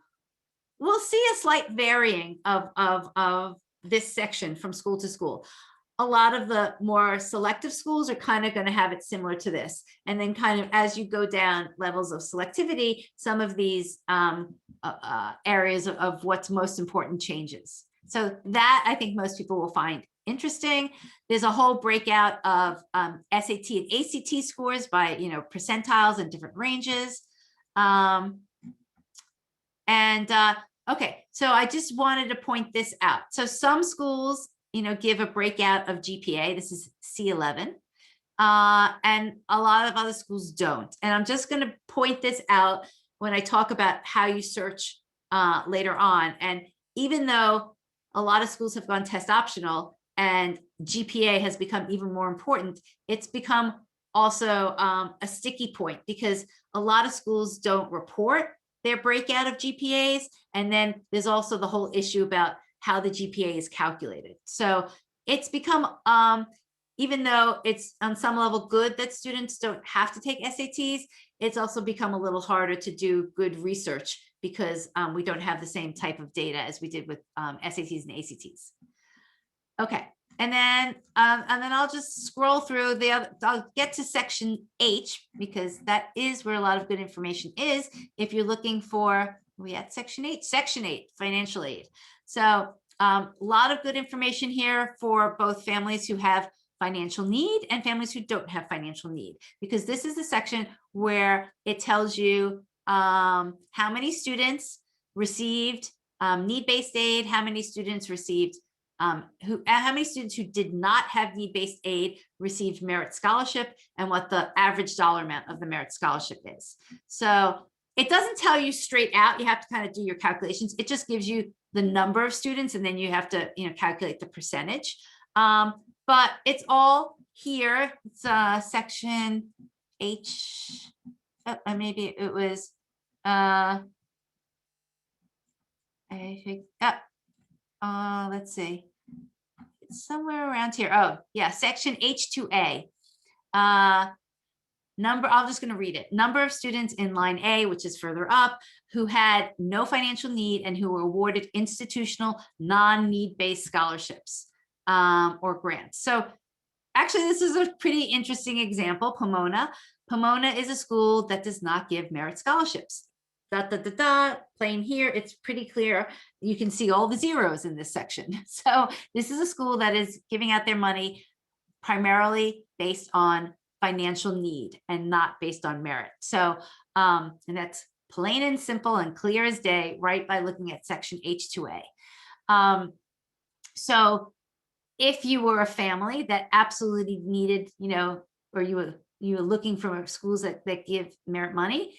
will see a slight varying of this section from school to school. A lot of the more selective schools are kind of going to have it similar to this. And then kind of as you go down levels of selectivity, some of these areas of what's most important changes. So that I think most people will find interesting. There's a whole breakout of SAT and ACT scores by, percentiles and different ranges. Okay, so I just wanted to point this out. So some schools, give a breakout of GPA. This is C11. And a lot of other schools don't. And I'm just going to point this out when I talk about how you search later on. And even though a lot of schools have gone test optional and GPA has become even more important, it's become also a sticky point because a lot of schools don't report their breakout of GPAs. And then there's also the whole issue about how the GPA is calculated. So it's become, even though it's on some level good that students don't have to take SATs, it's also become a little harder to do good research because we don't have the same type of data as we did with SATs and ACTs. Okay, and then I'll just scroll through I'll get to section H because that is where a lot of good information is. If you're looking for, we at section 8, financial aid. So a lot of good information here for both families who have financial need and families who don't have financial need, because this is the section where it tells you how many students received need-based aid, how many students received how many students who did not have need-based aid received merit scholarship, and what the average dollar amount of the merit scholarship is. So it doesn't tell you straight out. You have to kind of do your calculations. It just gives you the number of students, and then you have to calculate the percentage. But it's all here. It's section H. Maybe it was. I think. Let's see. It's somewhere around here. Oh, yeah, section H2A. I'm just going to read it. Number of students in line A, which is further up, who had no financial need and who were awarded institutional non-need-based scholarships or grants. So actually, this is a pretty interesting example. Pomona. Pomona is a school that does not give merit scholarships. Plain here, it's pretty clear. You can see all the zeros in this section. So this is a school that is giving out their money primarily based on financial need and not based on merit. So, and that's plain and simple and clear as day, right, by looking at section H2A. So if you were a family that absolutely needed, or you were looking for schools that give merit money,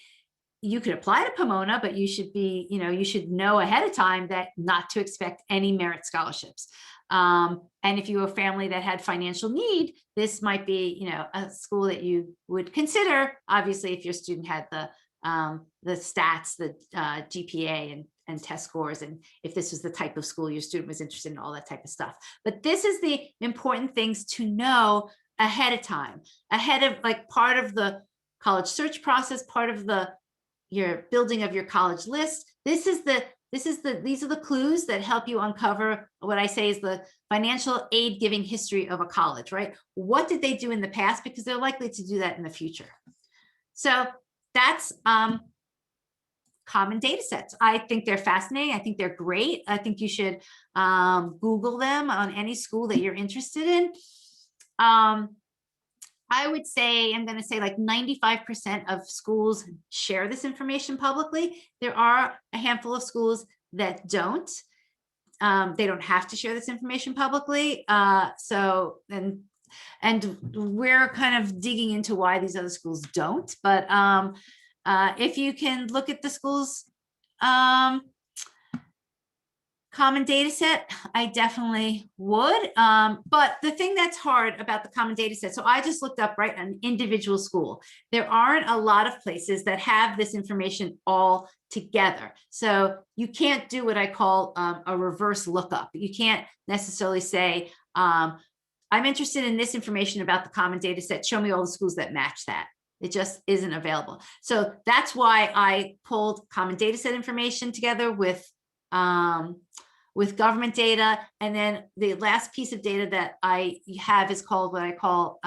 you could apply to Pomona, but you should be, you should know ahead of time that not to expect any merit scholarships. And if you were a family that had financial need, this might be, a school that you would consider, obviously, if your student had the stats, the GPA and test scores, and if this was the type of school your student was interested in, all that type of stuff. But this is the important things to know ahead of time, ahead of part of the college search process, part of your building of your college list. These are the clues that help you uncover what I say is the financial aid giving history of a college, right? What did they do in the past? Because they're likely to do that in the future. So that's common data sets. I think they're fascinating. I think they're great. I think you should Google them on any school that you're interested in. I would say, I'm going to say 95% of schools share this information publicly. There are a handful of schools that don't. They don't have to share this information publicly. And we're kind of digging into why these other schools don't. But if you can look at the schools common data set, I definitely would. But the thing that's hard about the common data set, so I just looked up an individual school. There aren't a lot of places that have this information all together. So you can't do what I call a reverse lookup. You can't necessarily say, I'm interested in this information about the common data set. Show me all the schools that match that. It just isn't available. So that's why I pulled common data set information together with government data. And then the last piece of data that I have is called what I call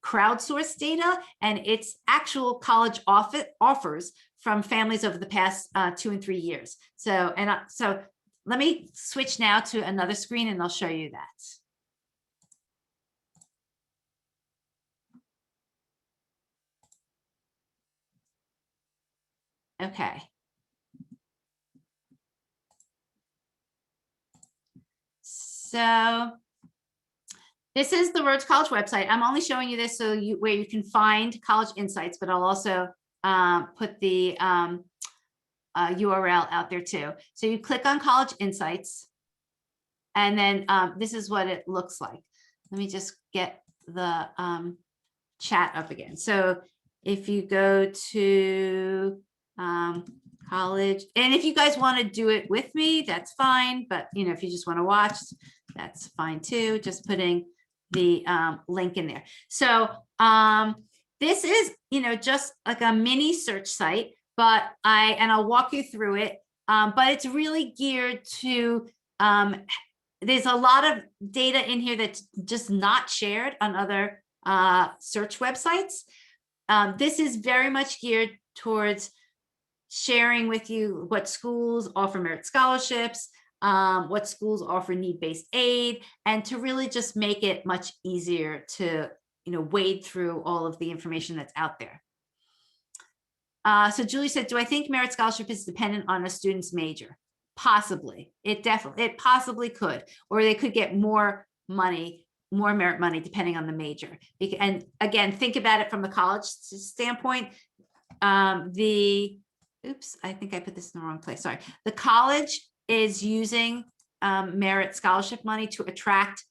crowdsourced data. And it's actual college offers from families over the past 2 and 3 years. So let me switch now to another screen and I'll show you that. Okay. So this is the Rhodes College website. I'm only showing you this so where you can find college insights, but I'll also put the URL out there too. So you click on College Insights, and then this is what it looks like. Let me just get the chat up again. So if you go to college, and if you guys want to do it with me, that's fine. But you know, if you just want to watch, that's fine too. Just putting the link in there. So this is, you know, just like a mini search site, but I'll walk you through it. But it's really geared to, there's a lot of data in here that's just not shared on other search websites. This is very much geared towards sharing with you what schools offer merit scholarships, what schools offer need-based aid, and to really just make it much easier to, you know, wade through all of the information that's out there. So Julie said, do I think merit scholarship is dependent on a student's major? Possibly. It possibly could, or they could get more money, more merit money, depending on the major. And again, think about it from the college standpoint. Oops, I think I put this in the wrong place. Sorry. The college is using merit scholarship money to attract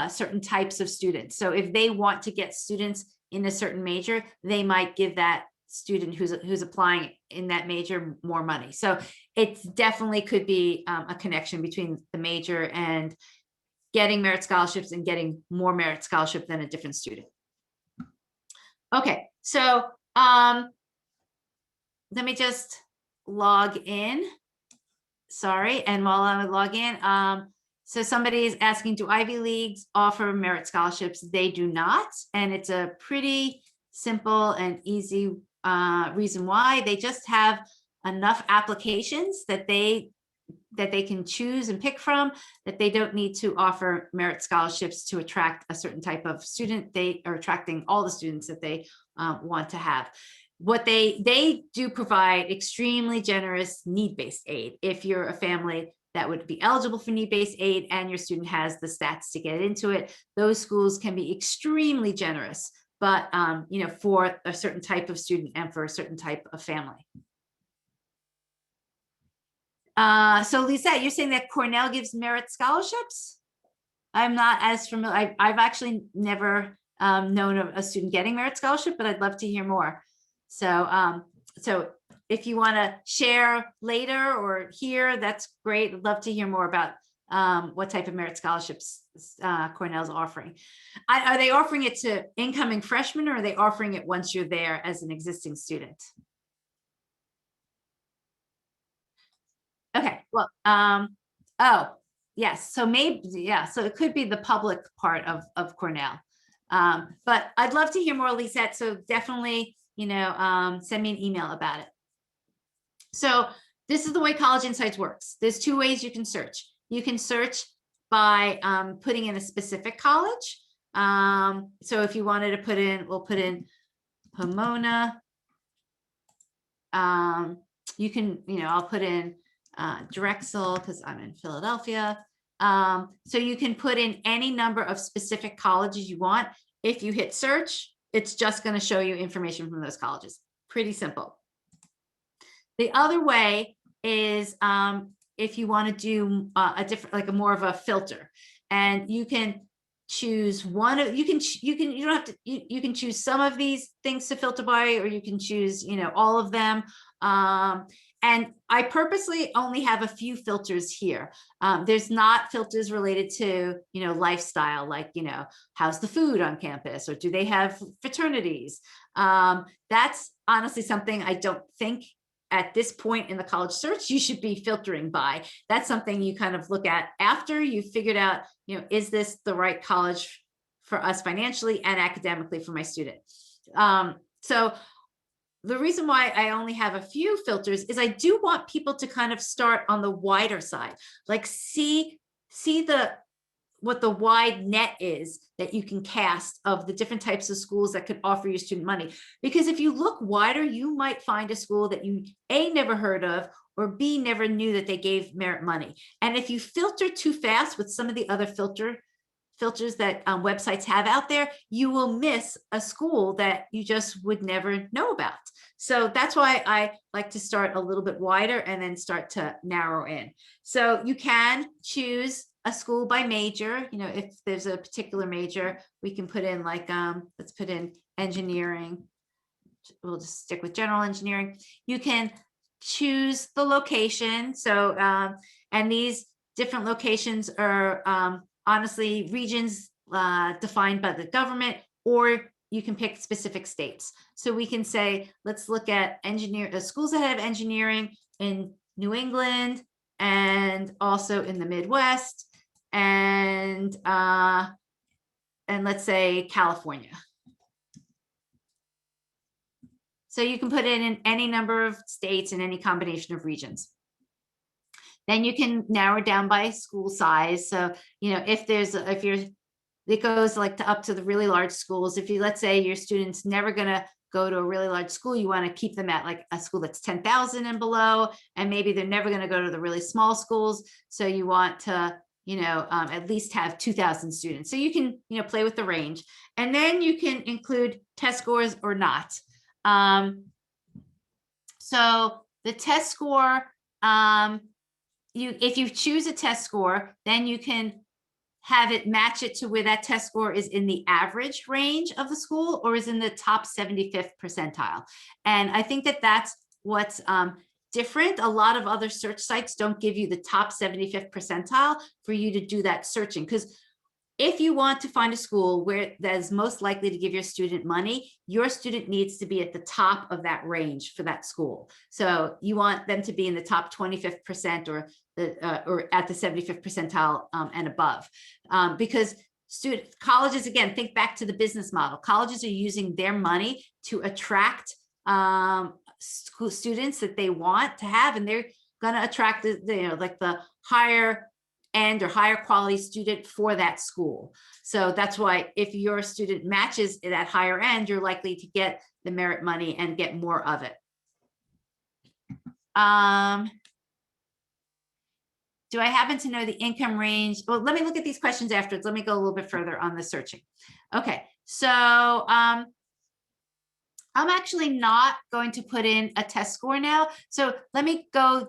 certain types of students. So if they want to get students in a certain major, they might give that student who's applying in that major more money. So it definitely could be a connection between the major and getting merit scholarships and getting more merit scholarship than a different student. Okay, so let me just log in. Sorry, and while I log in, so somebody is asking, do Ivy Leagues offer merit scholarships? They do not, and it's a pretty simple and easy reason why. They just have enough applications that they can choose and pick from, that they don't need to offer merit scholarships to attract a certain type of student. They are attracting all the students that they want to have. What they do provide extremely generous need-based aid. If you're a family that would be eligible for need-based aid and your student has the stats to get into it, those schools can be extremely generous, but you know, for a certain type of student and for a certain type of family. So Lisette, you're saying that Cornell gives merit scholarships? I'm not as familiar. I've actually never known of a student getting merit scholarship, but I'd love to hear more. So, so if you want to share later or here, that's great. I'd love to hear more about what type of merit scholarships Cornell's offering. Are they offering it to incoming freshmen, or are they offering it once you're there as an existing student? Okay, well, oh, yes, so maybe, yeah, so it could be the public part of Cornell. But I'd love to hear more, Lisette, so definitely, you know, send me an email about it. So this is the way College Insights works. There's two ways you can search. You can search by putting in a specific college. So if you wanted to put in, we'll put in Pomona. You can, you know, I'll put in Drexel because I'm in Philadelphia. So you can put in any number of specific colleges you want. If you hit search, it's just going to show you information from those colleges. Pretty simple. The other way is if you want to do a different, like a more of a filter, and you can choose one of, you don't have to, you can choose some of these things to filter by, or you can choose, you know, all of them. And I purposely only have a few filters here. There's not filters related to, you know, lifestyle, like, you know, how's the food on campus, or do they have fraternities? That's honestly something I don't think at this point in the college search you should be filtering by. That's something you kind of look at after you've figured out, you know, is this the right college for us financially and academically for my student? So the reason why I only have a few filters is I do want people to kind of start on the wider side, like see the what the wide net is that you can cast of the different types of schools that could offer you student money. Because if you look wider, you might find a school that you A, never heard of, or B, never knew that they gave merit money. And if you filter too fast with some of the other filters that websites have out there, you will miss a school that you just would never know about. So that's why I like to start a little bit wider and then start to narrow in. So you can choose a school by major. You know, if there's a particular major, we can put in like, let's put in engineering. We'll just stick with general engineering. You can choose the location. So, and these different locations are honestly regions defined by the government, or you can pick specific states. So we can say, let's look at schools that have engineering in New England and also in the Midwest, and let's say California. So you can put it in any number of states and any combination of regions. Then you can narrow it down by school size. So, you know, it goes like up to the really large schools. If you, let's say your student's never going to go to a really large school, you want to keep them at like a school that's 10,000 and below, and maybe they're never going to go to the really small schools. So you want to, you know, at least have 2,000 students. So you can, you know, play with the range, and then you can include test scores or not. So the test score, if you choose a test score, then you can have it match it to where that test score is in the average range of the school or is in the top 75th percentile. And I think that that's what's different. A lot of other search sites don't give you the top 75th percentile for you to do that searching, because if you want to find a school where that is most likely to give your student money, your student needs to be at the top of that range for that school. So you want them to be in the top 25th percent or at the 75th percentile and above, because colleges, again, think back to the business model. Colleges are using their money to attract school students that they want to have, and they're going to attract like the higher end or higher quality student for that school. So that's why if your student matches that higher end, you're likely to get the merit money and get more of it. Do I happen to know the income range? Well, let me look at these questions afterwards. Let me go a little bit further on the searching. Okay, so I'm actually not going to put in a test score now. So let me go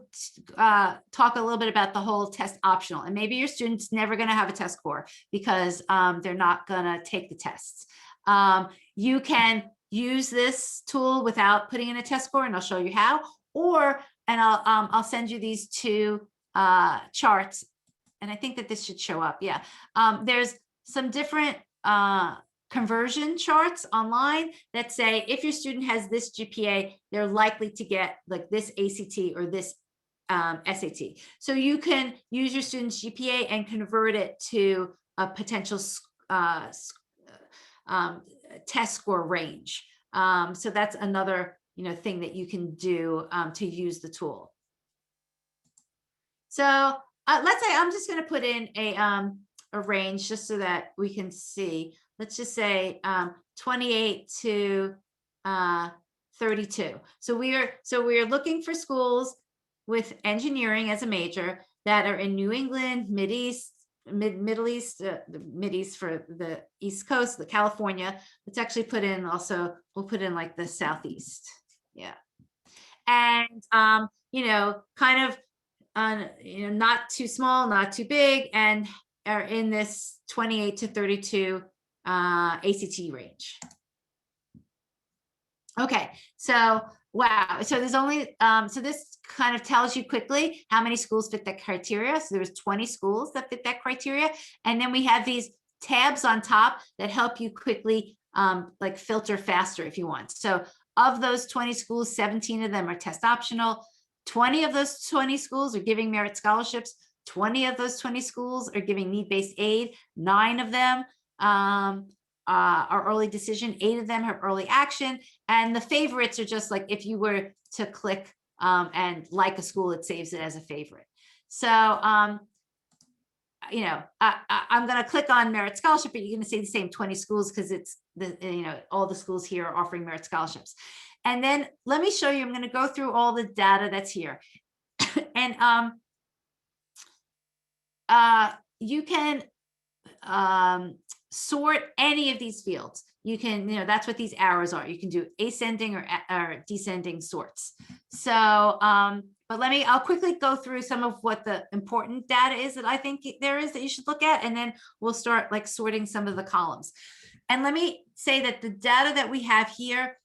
talk a little bit about the whole test optional. And maybe your student's never going to have a test score because they're not going to take the tests. You can use this tool without putting in a test score, and I'll show you how. And I'll send you these two charts, and I think that this should show up. Yeah, there's some different conversion charts online that say if your student has this GPA, they're likely to get like this ACT or this SAT. So you can use your student's GPA and convert it to a potential test score range. So that's another thing that you can do to use the tool. So let's say I'm just going to put in a range just so that we can see. Let's just say 28 to 32. So we are looking for schools with engineering as a major that are in New England, Middle East, the Mid East for the East Coast, the California. Let's actually put in also, we'll put in like the Southeast. Yeah. And, kind of, not too small, not too big, and are in this 28 to 32 ACT range. Okay, so wow, so there's only so this kind of tells you quickly how many schools fit that criteria. So there's 20 schools that fit that criteria, and then we have these tabs on top that help you quickly like filter faster if you want. So of those 20 schools, 17 of them are test optional. 20 of those 20 schools are giving merit scholarships. 20 of those 20 schools are giving need-based aid. 9 of them are early decision. 8 of them have early action. And the favorites are just like if you were to click and like a school, it saves it as a favorite. So you know, I'm going to click on merit scholarship, but you're going to see the same 20 schools because it's the, you know, all the schools here are offering merit scholarships. And then let me show you, I'm going to go through all the data that's here. And you can sort any of these fields. You can, you know, that's what these arrows are. You can do ascending or descending sorts. So, but I'll quickly go through some of what the important data is that I think there is that you should look at, and then we'll start like sorting some of the columns. And let me say that the data that we have here,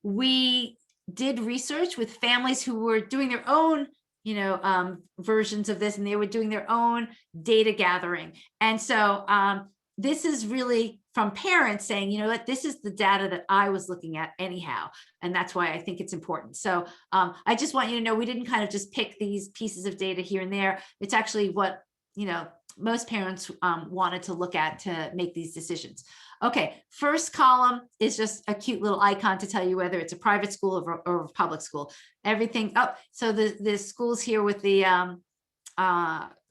we did research with families who were doing their own, you know, versions of this, and they were doing their own data gathering. And so this is really from parents saying, you know what, this is the data that I was looking at anyhow. And that's why I think it's important. So I just want you to know, we didn't kind of just pick these pieces of data here and there. It's actually what, you know, most parents wanted to look at to make these decisions. Okay, first column is just a cute little icon to tell you whether it's a private school or a public school. Everything, oh, so the schools here with the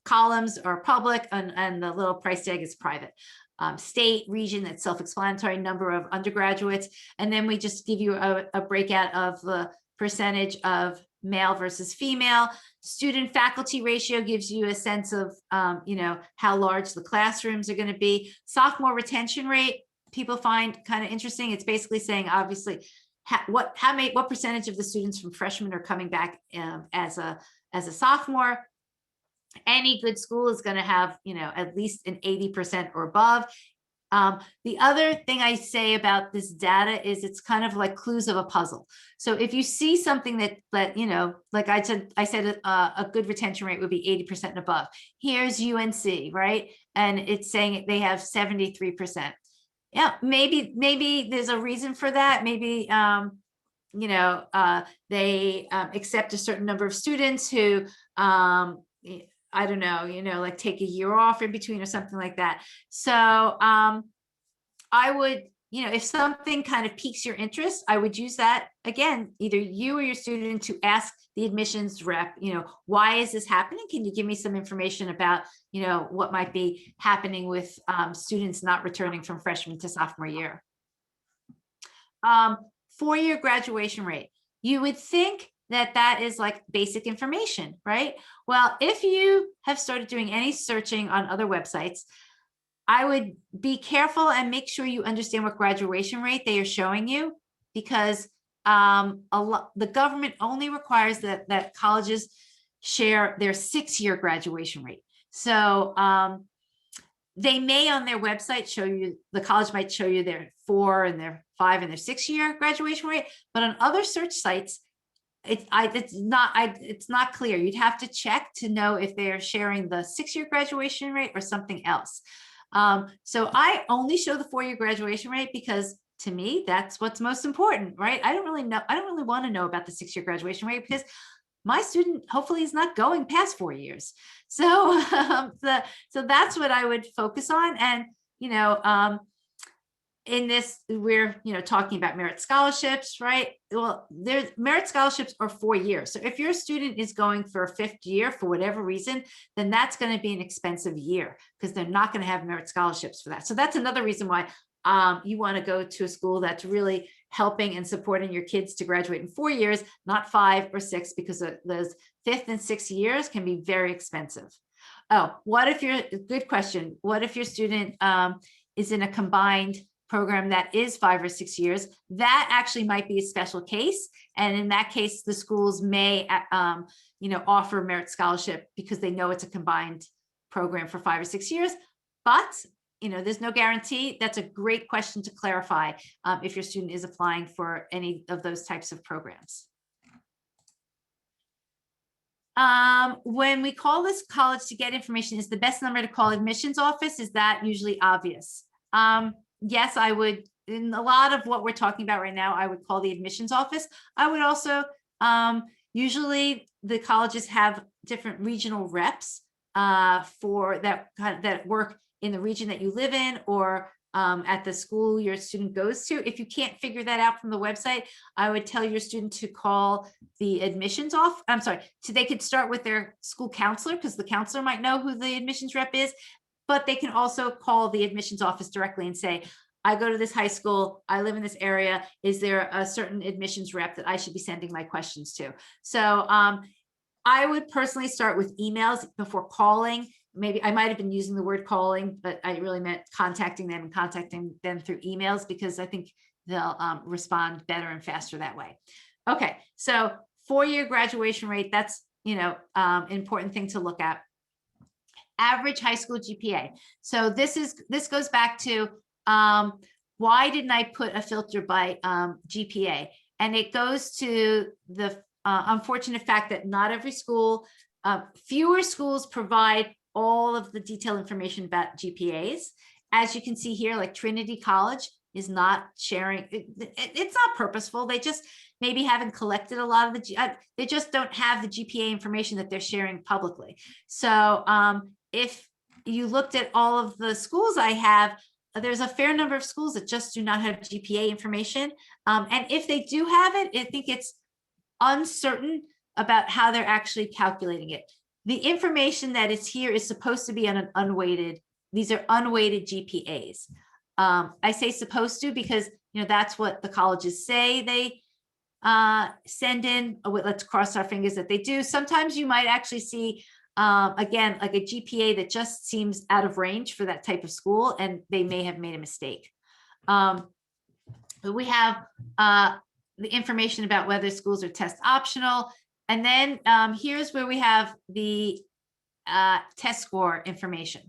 columns are public, and the little price tag is private. State, region, that's self-explanatory, number of undergraduates. And then we just give you a breakout of the percentage of male versus female. Student faculty ratio gives you a sense of, you know, how large the classrooms are going to be. Sophomore retention rate, people find kind of interesting. It's basically saying, obviously, what percentage of the students from freshmen are coming back as a sophomore. Any good school is going to have, you know, at least an 80% or above. The other thing I say about this data is it's kind of like clues of a puzzle. So if you see something that you know, like I said a good retention rate would be 80% and above. Here's UNC, right? And it's saying they have 73%. Yeah, maybe there's a reason for that. Maybe you know, they accept a certain number of students who I don't know, you know, like take a year off in between or something like that. So I would, you know, if something kind of piques your interest, I would use that again, either you or your student, to ask the admissions rep, you know, why is this happening? Can you give me some information about, you know, what might be happening with students not returning from freshman to sophomore year? 4-year graduation rate. You would think that is like basic information, right? Well, if you have started doing any searching on other websites, I would be careful and make sure you understand what graduation rate they are showing you, because the government only requires that colleges share their 6-year graduation rate. So they may on their website show you, the college might show you their 4 and their 5 and their 6-year graduation rate, but on other search sites, it's not clear. You'd have to check to know if they're sharing the 6-year graduation rate or something else. So I only show the 4-year graduation rate because to me, that's what's most important, right? I don't really want to know about the 6-year graduation rate because my student hopefully is not going past 4 years. So, so that's what I would focus on. And, you know, in this, we're, you know, talking about merit scholarships, right? Well, merit scholarships are 4 years. So if your student is going for a 5th year for whatever reason, then that's going to be an expensive year because they're not going to have merit scholarships for that. So that's another reason why you want to go to a school that's really helping and supporting your kids to graduate in 4 years, not 5 or 6, because those 5th and 6th years can be very expensive. Oh, good question. What if your student is in a combined program that is 5 or 6 years? That actually might be a special case. And in that case, the schools may, you know, offer merit scholarship because they know it's a combined program for 5 or 6 years. But, you know, there's no guarantee. That's a great question to clarify if your student is applying for any of those types of programs. When we call this college to get information, is the best number to call admissions office? Is that usually obvious? Yes, I would. In a lot of what we're talking about right now, I would call the admissions office. I would also, usually the colleges have different regional reps for that work in the region that you live in, or at the school your student goes to. If you can't figure that out from the website, I would tell your student to call the admissions off. I'm sorry, they could start with their school counselor, because the counselor might know who the admissions rep is, but they can also call the admissions office directly and say, I go to this high school, I live in this area. Is there a certain admissions rep that I should be sending my questions to? So I would personally start with emails before calling. Maybe I might have been using the word calling, but I really meant contacting them and contacting them through emails, because I think they'll respond better and faster that way. Okay, so 4-year graduation rate, that's, important thing to look at. Average high school GPA. So this goes back to why didn't I put a filter by GPA? And it goes to the unfortunate fact that not every school, fewer schools provide all of the detailed information about GPAs. As you can see here, like Trinity College is not sharing. It's not purposeful. They just maybe haven't collected a lot of they just don't have the GPA information that they're sharing publicly. So if you looked at all of the schools I have, there's a fair number of schools that just do not have GPA information. And if they do have it, I think it's uncertain about how they're actually calculating it. The information that is here is supposed to be on an unweighted. These are unweighted GPAs. I say supposed to because that's what the colleges say they send in. Let's cross our fingers that they do. Sometimes you might actually see again, like a GPA that just seems out of range for that type of school, and they may have made a mistake. But we have the information about whether schools are test optional. And then here's where we have the test score information.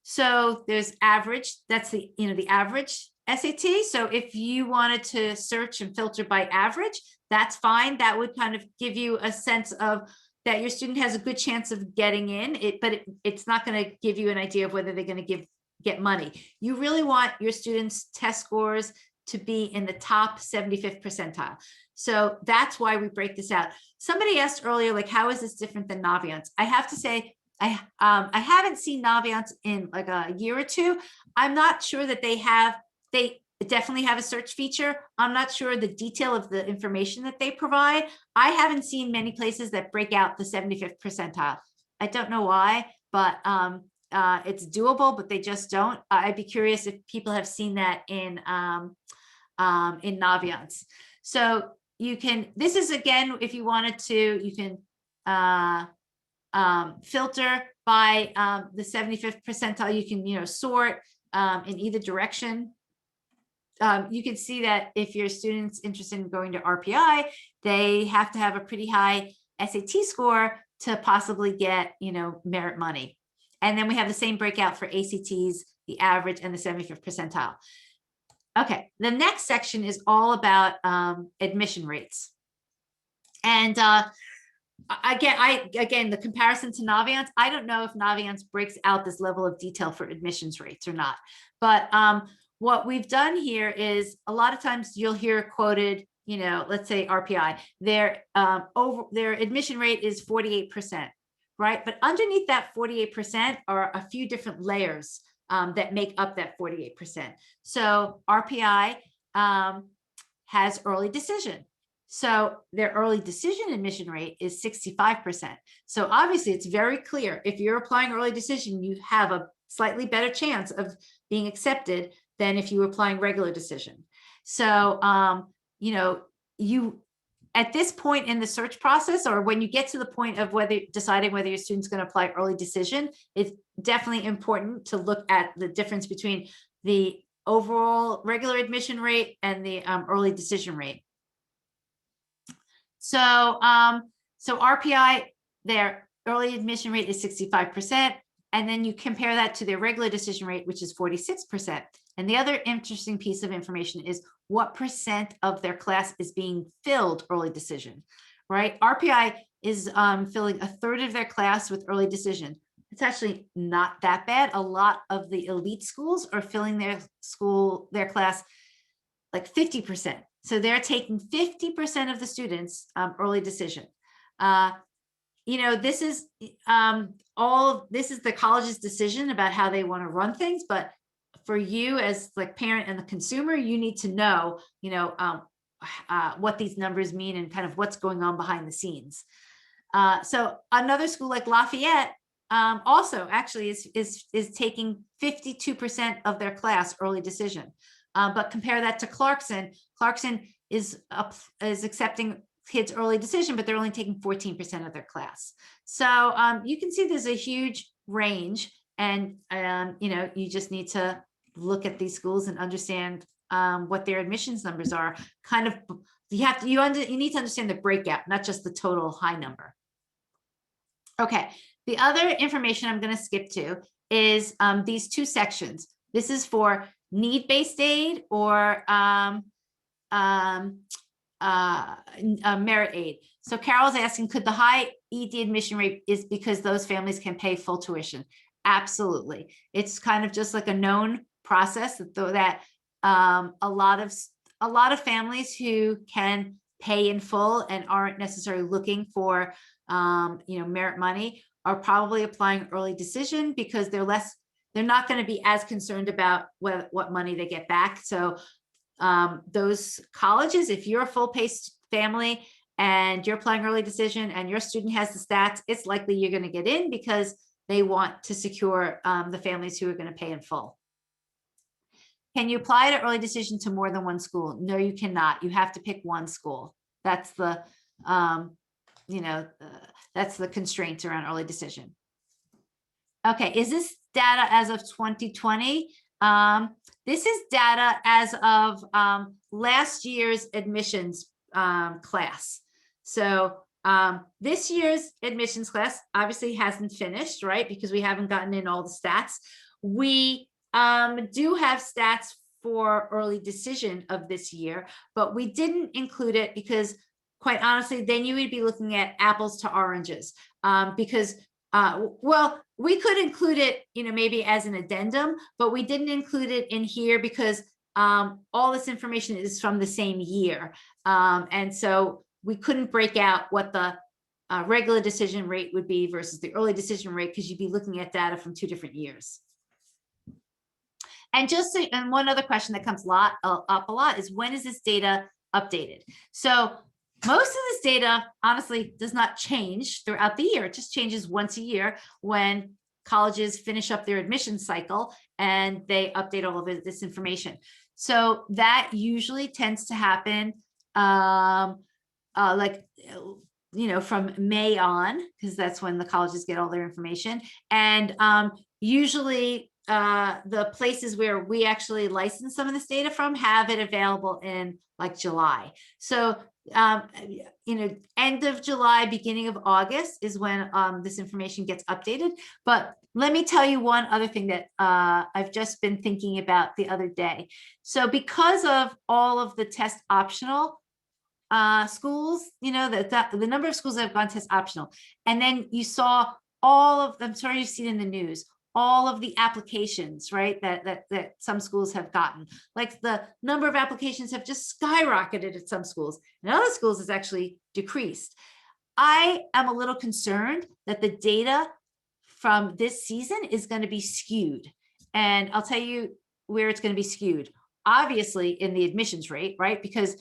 So there's average, that's the average SAT. So if you wanted to search and filter by average, that's fine. That would kind of give you a sense of that your student has a good chance of getting in it, but it's not going to give you an idea of whether they're going to get money. You really want your students' test scores to be in the top 75th percentile. So that's why we break this out. Somebody asked earlier, like, how is this different than Naviance? I have to say, I haven't seen Naviance in like a year or two. I'm not sure that they definitely have a search feature. I'm not sure the detail of the information that they provide. I haven't seen many places that break out the 75th percentile. I don't know why, but it's doable, but they just don't. I'd be curious if people have seen that in Naviance. So you can, this is again, if you wanted to, you can filter by the 75th percentile. You can, sort in either direction. You can see that if your student's interested in going to RPI, they have to have a pretty high SAT score to possibly get, merit money. And then we have the same breakout for ACTs, the average, and the 75th percentile. Okay, the next section is all about admission rates. And again, the comparison to Naviance, I don't know if Naviance breaks out this level of detail for admissions rates or not. But what we've done here is a lot of times you'll hear quoted, let's say RPI, their admission rate is 48%, right? But underneath that 48% are a few different layers that make up that 48%. So RPI has early decision. So their early decision admission rate is 65%. So obviously it's very clear. If you're applying early decision, you have a slightly better chance of being accepted than if you were applying regular decision. So, you at this point in the search process, or when you get to the point of deciding whether your student's going to apply early decision, it's definitely important to look at the difference between the overall regular admission rate and the early decision rate. So, so RPI, their early admission rate is 65%. And then you compare that to their regular decision rate, which is 46%. And the other interesting piece of information is what percent of their class is being filled early decision, right? RPI is filling a third of their class with early decision. It's actually not that bad. A lot of the elite schools are filling their class like 50%. So they're taking 50% of the students early decision. This is this is the college's decision about how they want to run things, but for you as like parent and the consumer, you need to know, what these numbers mean and kind of what's going on behind the scenes. So another school like Lafayette also actually is taking 52% of their class early decision. But compare that to Clarkson. Clarkson is accepting kids early decision, but they're only taking 14% of their class. So you can see there's a huge range, and you just need to look at these schools and understand what their admissions numbers are. Kind of, you need to understand the breakout, not just the total high number. Okay, the other information I'm going to skip to is these two sections. This is for need-based aid or merit aid. So Carol's asking, could the high ED admission rate is because those families can pay full tuition? Absolutely. It's kind of just like a known process that a lot of families who can pay in full and aren't necessarily looking for merit money are probably applying early decision because they're not going to be as concerned about what money they get back. So those colleges, if you're a full paced family and you're applying early decision and your student has the stats, it's likely you're going to get in because they want to secure the families who are going to pay in full. Can you apply to early decision to more than one school? No, you cannot. You have to pick one school. That's the that's the constraints around early decision. Okay, is this data as of 2020? This is data as of last year's admissions class. So this year's admissions class obviously hasn't finished, right? Because we haven't gotten in all the stats. We do have stats for early decision of this year, but we didn't include it because, quite honestly, then you would be looking at apples to oranges because well, we could include it, maybe as an addendum, but we didn't include it in here because all this information is from the same year. And so we couldn't break out what the regular decision rate would be versus the early decision rate because you'd be looking at data from 2 different years. And and one other question that comes up a lot is, when is this data updated? So most of this data, honestly, does not change throughout the year. It just changes once a year when colleges finish up their admission cycle and they update all of this information. So that usually tends to happen from May on, because that's when the colleges get all their information. And usually the places where we actually license some of this data from have it available in like July. So end of July, beginning of August is when this information gets updated. But let me tell you one other thing that I've just been thinking about the other day. So because of all of the test optional schools, the number of schools that have gone test optional, and then you saw I'm sorry you've seen in the news, all of the applications, right, that some schools have gotten. Like the number of applications have just skyrocketed at some schools, and other schools has actually decreased. I am a little concerned that the data from this season is going to be skewed. And I'll tell you where it's going to be skewed. Obviously in the admissions rate, right? Because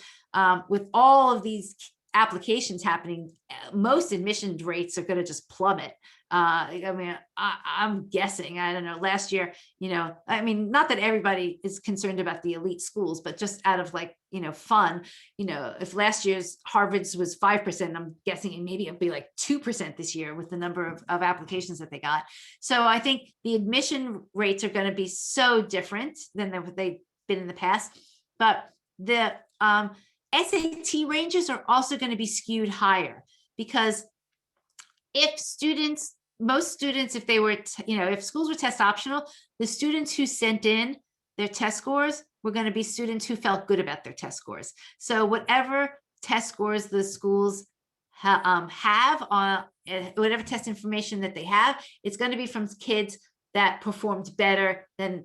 with all of these applications happening, most admissions rates are going to just plummet. I'm guessing, I don't know, last year, not that everybody is concerned about the elite schools, but just out of fun, if last year's Harvard's was 5%, I'm guessing maybe it'll be like 2% this year with the number of applications that they got. So I think the admission rates are going to be so different than they've been in the past, but the SAT ranges are also going to be skewed higher because most students, if they were, if schools were test optional, the students who sent in their test scores were going to be students who felt good about their test scores. So whatever test scores the schools have on whatever test information that they have, it's going to be from kids that performed better than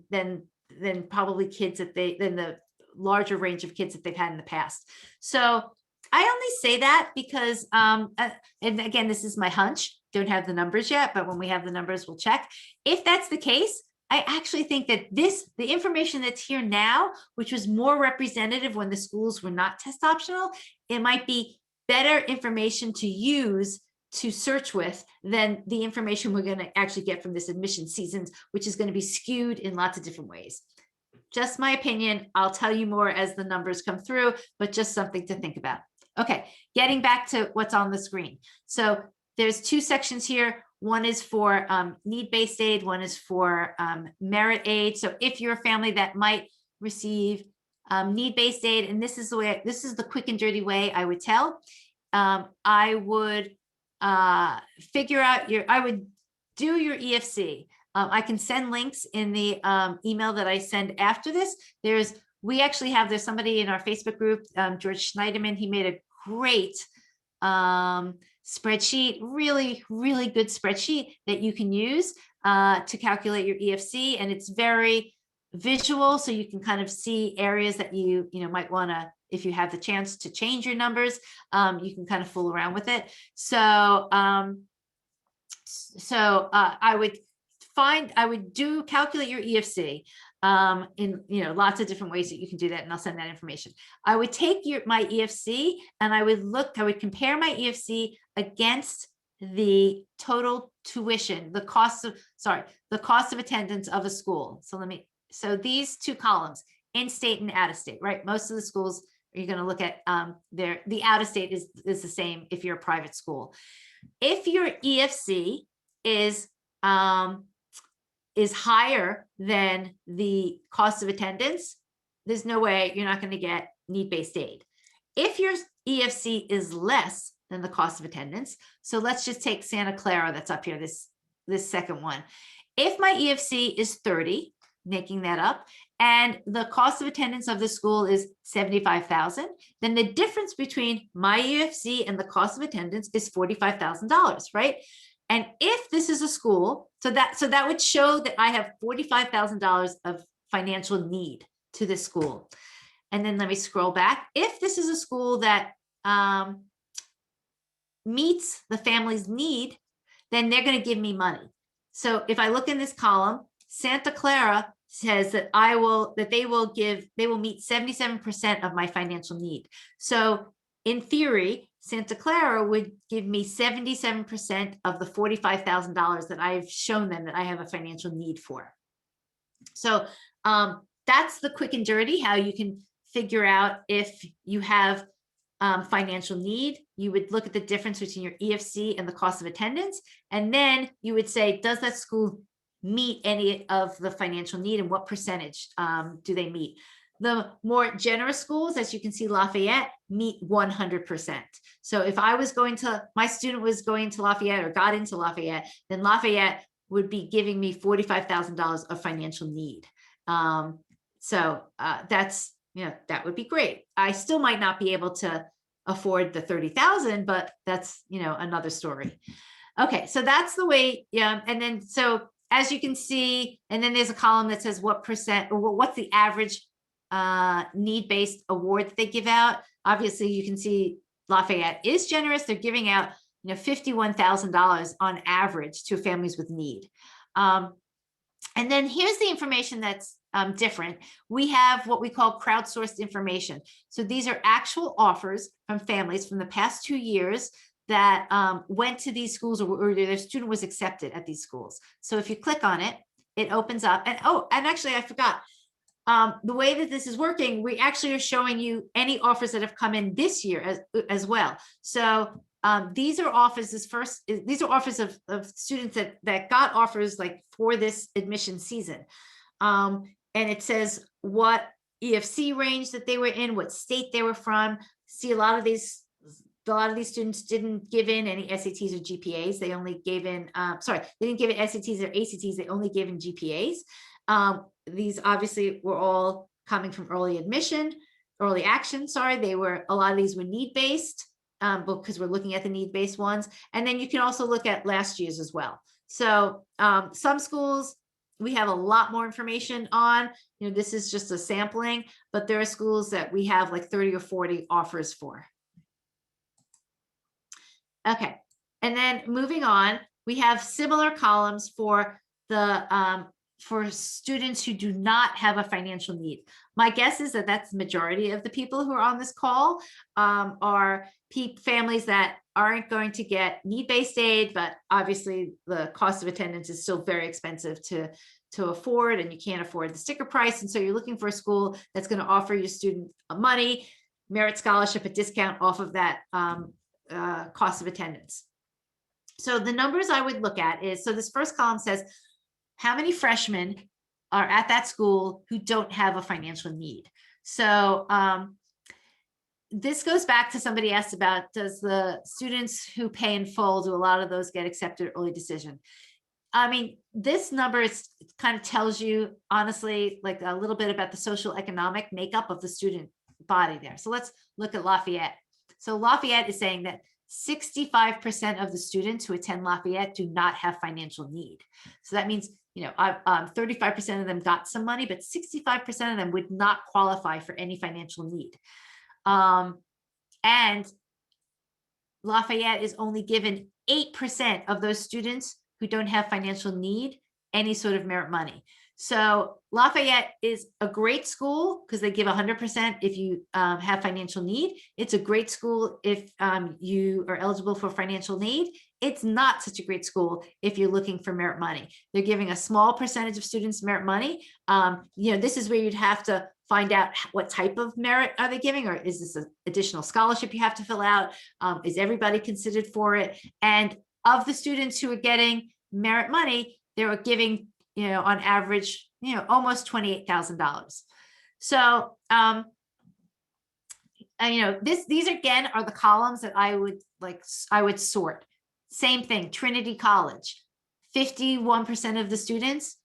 probably kids than the larger range of kids that they've had in the past. So I only say that because, and again, this is my hunch, don't have the numbers yet, but when we have the numbers, we'll check. If that's the case, I actually think that the information that's here now, which was more representative when the schools were not test optional, it might be better information to use to search with than the information we're going to actually get from this admission seasons, which is going to be skewed in lots of different ways. Just my opinion. I'll tell you more as the numbers come through, but just something to think about. Okay, getting back to what's on the screen. So there's two sections here. One is for need-based aid, one is for merit aid. So if you're a family that might receive need-based aid, and this is the quick and dirty way I would tell, I would I would do your EFC. I can send links in the email that I send after this. There's somebody in our Facebook group, George Schneiderman. He made a great spreadsheet, really good spreadsheet that you can use to calculate your EFC, and it's very visual, so you can kind of see areas that you might want to, if you have the chance to change your numbers, you can kind of fool around with it. So I would calculate your EFC in lots of different ways that you can do that, and I'll send that information. I would take my EFC and I would compare my EFC against the total tuition, the cost of attendance of a school. So these two columns, in-state and out-of-state, right? Most of the schools you're going to look at the out-of-state is the same if you're a private school. If your EFC is higher than the cost of attendance, there's no way you're not going to get need-based aid. If your EFC is less than the cost of attendance, so let's just take Santa Clara that's up here, this second one. If my EFC is 30, making that up, and the cost of attendance of the school is $75,000, then the difference between my EFC and the cost of attendance is $45,000, right? And if this is a school, so that would show that I have $45,000 of financial need to this school. And then let me scroll back. If this is a school that meets the family's need, then they're going to give me money. So if I look in this column, Santa Clara says that they will meet 77% of my financial need. So in theory, Santa Clara would give me 77% of the $45,000 that I've shown them that I have a financial need for. So that's the quick and dirty, how you can figure out if you have financial need. You would look at the difference between your EFC and the cost of attendance. And then you would say, does that school meet any of the financial need, and what percentage do they meet? The more generous schools, as you can see, Lafayette, meet 100%. So if my student was going to Lafayette or got into Lafayette, then Lafayette would be giving me $45,000 of financial need. So that's, that would be great. I still might not be able to afford the $30,000, but that's, another story. Okay, so that's the way, and then so as you can see, and then there's a column that says what percent, or what's the average need-based award that they give out. Obviously, you can see Lafayette is generous. They're giving out, $51,000 on average to families with need. And then here's the information that's different. We have what we call crowdsourced information. So these are actual offers from families from the past 2 years that went to these schools, or their student was accepted at these schools. So if you click on it, it opens up. And actually, I forgot. The way that this is working, we actually are showing you any offers that have come in this year as well. So these are offers. These are offers of students that got offers like for this admission season. And it says what EFC range that they were in, what state they were from. See, a lot of these students didn't give in any SATs or GPAs. They only gave in, they didn't give in SATs or ACTs. They only gave in GPAs. These obviously were all coming from early action. A lot of these were need-based because we're looking at the need-based ones. And then you can also look at last year's as well. So some schools we have a lot more information on. This is just a sampling, but there are schools that we have like 30 or 40 offers for. Okay, and then moving on, we have similar columns for the for students who do not have a financial need. My guess is that that's the majority of the people who are on this call are families that aren't going to get need-based aid, but obviously the cost of attendance is still very expensive to afford, and you can't afford the sticker price. And so you're looking for a school that's going to offer your student money, merit scholarship, a discount off of that cost of attendance. So the numbers I would look at is, so this first column says, how many freshmen are at that school who don't have a financial need? So this goes back to somebody asked about, does the students who pay in full, do a lot of those get accepted early decision? I mean, this number kind of tells you, honestly, like a little bit about the social economic makeup of the student body there. So let's look at Lafayette. So Lafayette is saying that 65% of the students who attend Lafayette do not have financial need. So that means, 35% of them got some money, but 65% of them would not qualify for any financial need. And Lafayette is only given 8% of those students who don't have financial need any sort of merit money. So Lafayette is a great school because they give 100% if you have financial need. It's a great school if you are eligible for financial need. It's not such a great school if you're looking for merit money. They're giving a small percentage of students merit money. This is where you'd have to find out what type of merit are they giving, or is this an additional scholarship you have to fill out? Is everybody considered for it? And of the students who are getting merit money, they were giving, on average, almost $28,000. So, these again are the columns that I would sort. Same thing, Trinity College, 51% of the students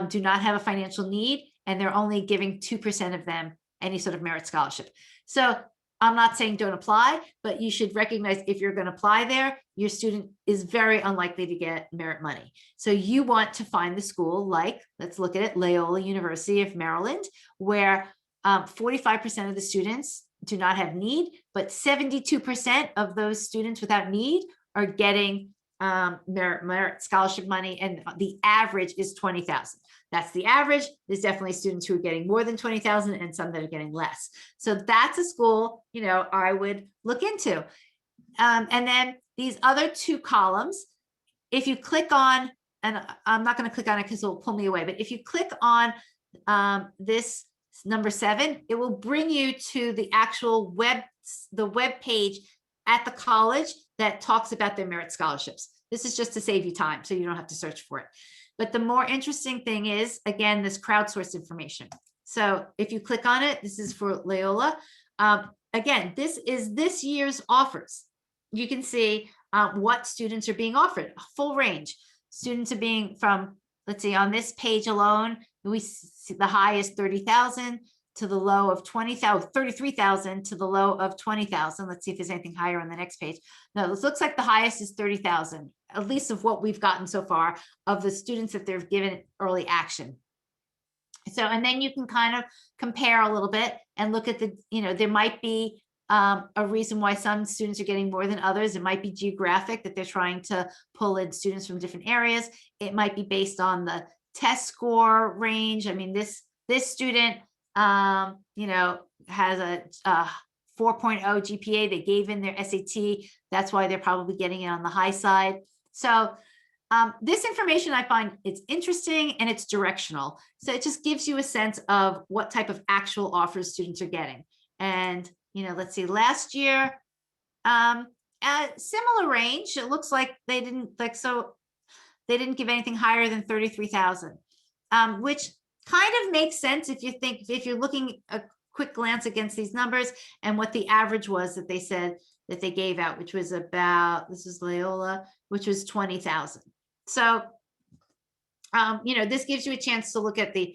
do not have a financial need, and they're only giving 2% of them any sort of merit scholarship. So I'm not saying don't apply, but you should recognize if you're going to apply there, your student is very unlikely to get merit money. So you want to find the school like, let's look at it, Loyola University of Maryland, where 45% of the students do not have need, but 72% of those students without need are getting merit scholarship money, and the average is $20,000. That's the average. There's definitely students who are getting more than $20,000 and some that are getting less. So that's a school, I would look into. And then these other two columns, if you click on, and I'm not going to click on it because it'll pull me away, but if you click on this number 7, it will bring you to the actual web page at the college that talks about their merit scholarships. This is just to save you time, so you don't have to search for it. But the more interesting thing is, again, this crowdsourced information. So if you click on it, this is for Loyola. Again, this is this year's offers. You can see what students are being offered, a full range. Students are being from, let's see, on this page alone, we see the high is 30,000 to the low of 20,000, 33,000 to the low of 20,000. Let's see if there's anything higher on the next page. No, this looks like the highest is 30,000, at least of what we've gotten so far of the students that they've given early action. So, and then you can kind of compare a little bit and look at the, there might be a reason why some students are getting more than others. It might be geographic, that they're trying to pull in students from different areas. It might be based on the test score range. I mean, this student, has a 4.0 GPA. They gave in their SAT. That's why they're probably getting it on the high side. So this information, I find it's interesting and it's directional. So it just gives you a sense of what type of actual offers students are getting. And, let's see, last year, a similar range. It looks like they didn't give anything higher than 33,000, which kind of makes sense if you're looking a quick glance against these numbers and what the average was that they said that they gave out, which was about, this is Loyola, which was 20,000. So, this gives you a chance to look at the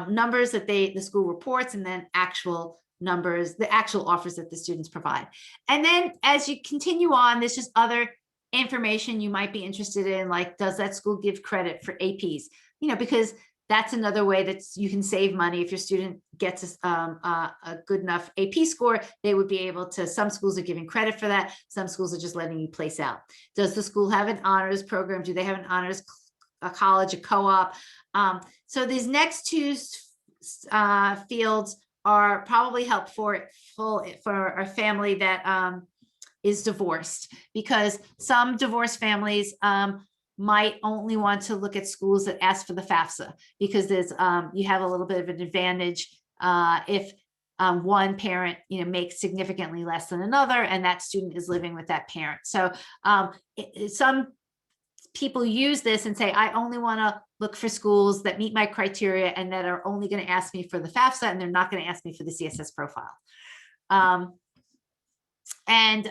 numbers that the school reports, and then actual numbers, the actual offers that the students provide. And then as you continue on, there's just other information you might be interested in, like, does that school give credit for APs? Because that's another way that you can save money. If your student gets a good enough AP score, they would be able to, some schools are giving credit for that. Some schools are just letting you place out. Does the school have an honors program? Do they have an honors college, a co-op? So these next two fields are probably helpful for a family that is divorced, because some divorced families might only want to look at schools that ask for the FAFSA, because there's you have a little bit of an advantage if one parent makes significantly less than another, and that student is living with that parent. So some people use this and say, I only want to look for schools that meet my criteria and that are only going to ask me for the FAFSA, and they're not going to ask me for the CSS profile. And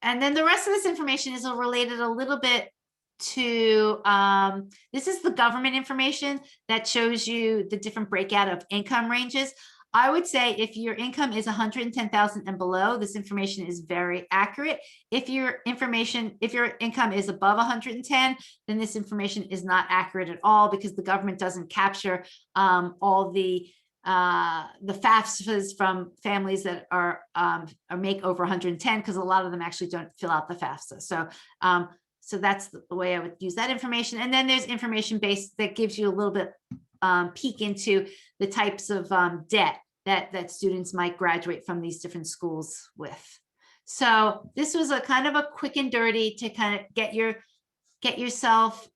then the rest of this information is related a little bit to, this is the government information that shows you the different breakout of income ranges. I would say if your income is 110,000 and below, this information is very accurate. If your income is above 110, then this information is not accurate at all, because the government doesn't capture all the FAFSAs from families that are make over 110, because a lot of them actually don't fill out the FAFSA. So that's the way I would use that information. And then there's information based that gives you a little bit peek into the types of debt that students might graduate from these different schools with. So this was a kind of a quick and dirty to kind of get yourself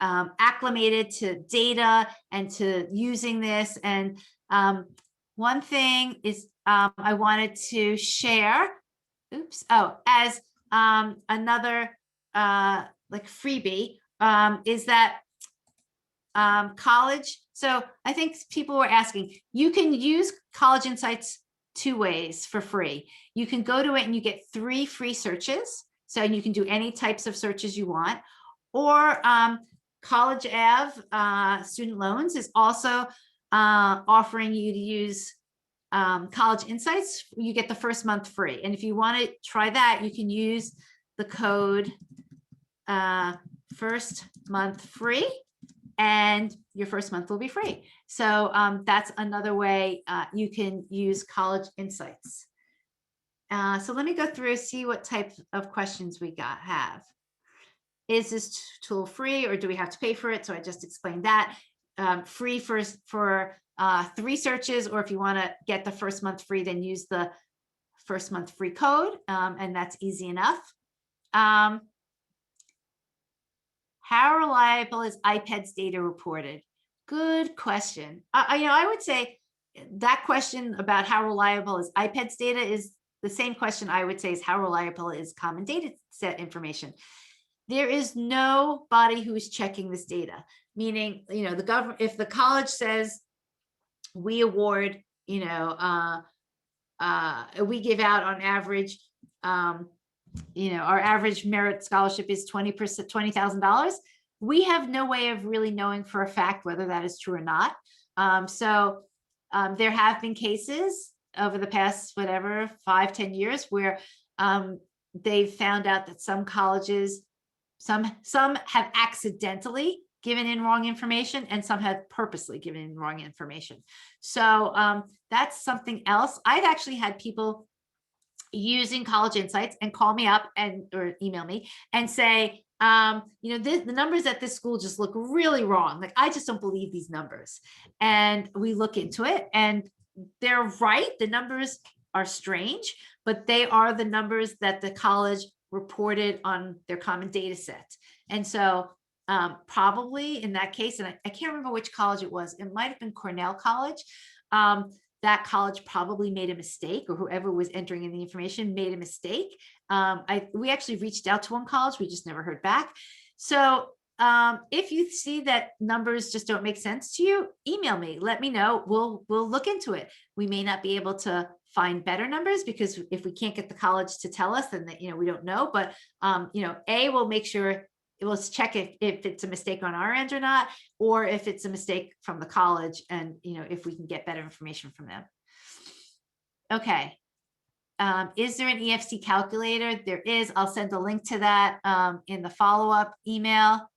acclimated to data and to using this. And one thing is I wanted to share, as another like freebie is that college. So I think people were asking, you can use College Insights two ways for free. You can go to it and you get 3 free searches. So you can do any types of searches you want. Or College Ave Student Loans is also offering you to use College Insights. You get the first month free. And if you want to try that, you can use the code first month free, and your first month will be free. So that's another way you can use College Insights. So let me go through, see what type of questions we have. Is this tool free, or do we have to pay for it? So I just explained that. Free for 3 searches, or if you want to get the first month free, then use the first month free code, and that's easy enough. How reliable is iPad's data reported? Good question. I would say that question about how reliable is iPad's data is the same question I would say is how reliable is common data set information. There is nobody who is checking this data, meaning, the government, if the college says we award, we give out on average, our average merit scholarship is 20%, $20,000. We have no way of really knowing for a fact whether that is true or not. There have been cases over the past, 5-10 years where they've found out that some colleges, some have accidentally given in wrong information, and some have purposely given in wrong information. So that's something else. I've actually had people using College Insights and call me up or email me and say, the numbers at this school just look really wrong. Like, I just don't believe these numbers. And we look into it, and they're right. The numbers are strange, but they are the numbers that the college reported on their common data set. And so probably in that case, and I can't remember which college it was, it might've been Cornell College. That college probably made a mistake, or whoever was entering in the information made a mistake. We actually reached out to one college, we just never heard back. So if you see that numbers just don't make sense to you, email me, let me know. We'll look into it. We may not be able to find better numbers, because if we can't get the college to tell us, then we don't know. But we'll make sure, we'll check if it's a mistake on our end or not, or if it's a mistake from the college, and if we can get better information from them. Okay. Is there an EFC calculator? There is. I'll send a link to that in the follow-up email.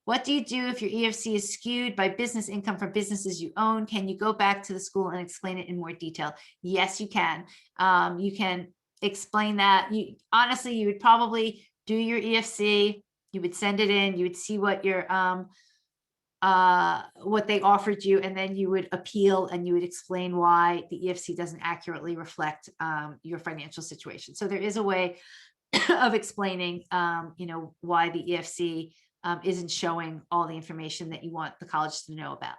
What do you do if your EFC is skewed by business income from businesses you own? Can you go back to the school and explain it in more detail? Yes, you can. You can explain that. Honestly, you would probably do your EFC You would send it in, you would see what your what they offered you, and then you would appeal and you would explain why the EFC doesn't accurately reflect your financial situation. So there is a way of explaining, you know, why the EFC isn't showing all the information that you want the college to know about.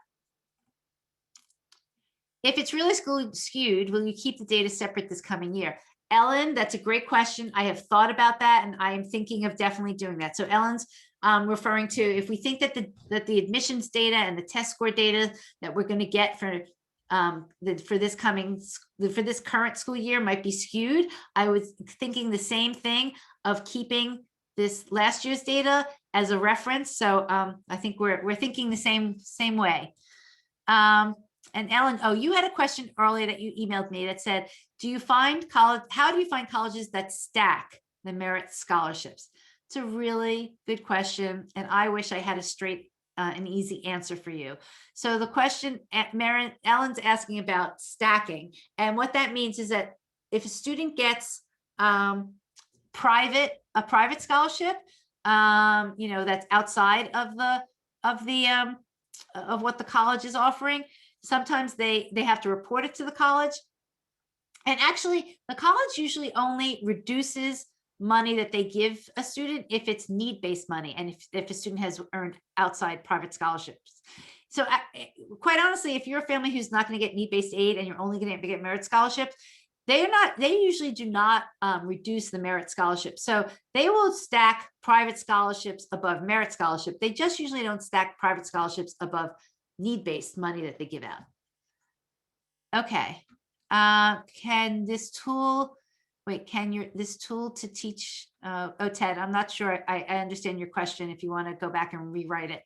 If it's really skewed, will you keep the data separate this coming year? Ellen, that's a great question. I have thought about that, and I am thinking of definitely doing that. So Ellen's referring to, if we think that the admissions data and the test score data that we're going to get for this current school year might be skewed. I was thinking the same thing of keeping this last year's data as a reference. So I think we're thinking the same way. And Ellen, oh, you had a question earlier that you emailed me that said, how do you find colleges that stack the merit scholarships? It's a really good question, and I wish I had a straight and easy answer for you. So the question, Ellen's asking about stacking, and what that means is that if a student gets a private scholarship, you know, that's outside of what the college is offering, sometimes they have to report it to the college. And actually, the college usually only reduces money that they give a student if it's need-based money, and if a student has earned outside private scholarships. So quite honestly, if you're a family who's not going to get need-based aid and you're only going to get merit scholarships, they usually do not reduce the merit scholarship. So they will stack private scholarships above merit scholarship. They just usually don't stack private scholarships above need-based money that they give out. Okay. Can this tool to teach, oh, Ted, I'm not sure I understand your question, if you want to go back and rewrite it.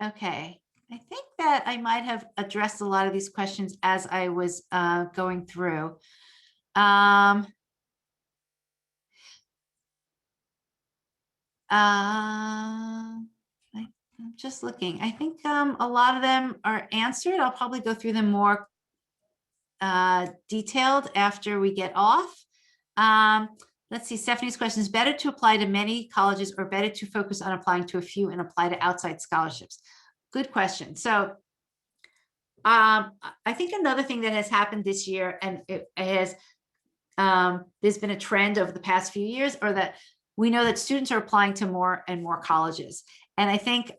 Okay, I think that I might have addressed a lot of these questions as I was going through. I'm just looking. I think a lot of them are answered. I'll probably go through them more detailed after we get off. Let's see, Stephanie's question is, better to apply to many colleges or better to focus on applying to a few and apply to outside scholarships? Good question. So I think another thing that has happened this year, and it has, there's been a trend over the past few years, or that we know that students are applying to more and more colleges. And I think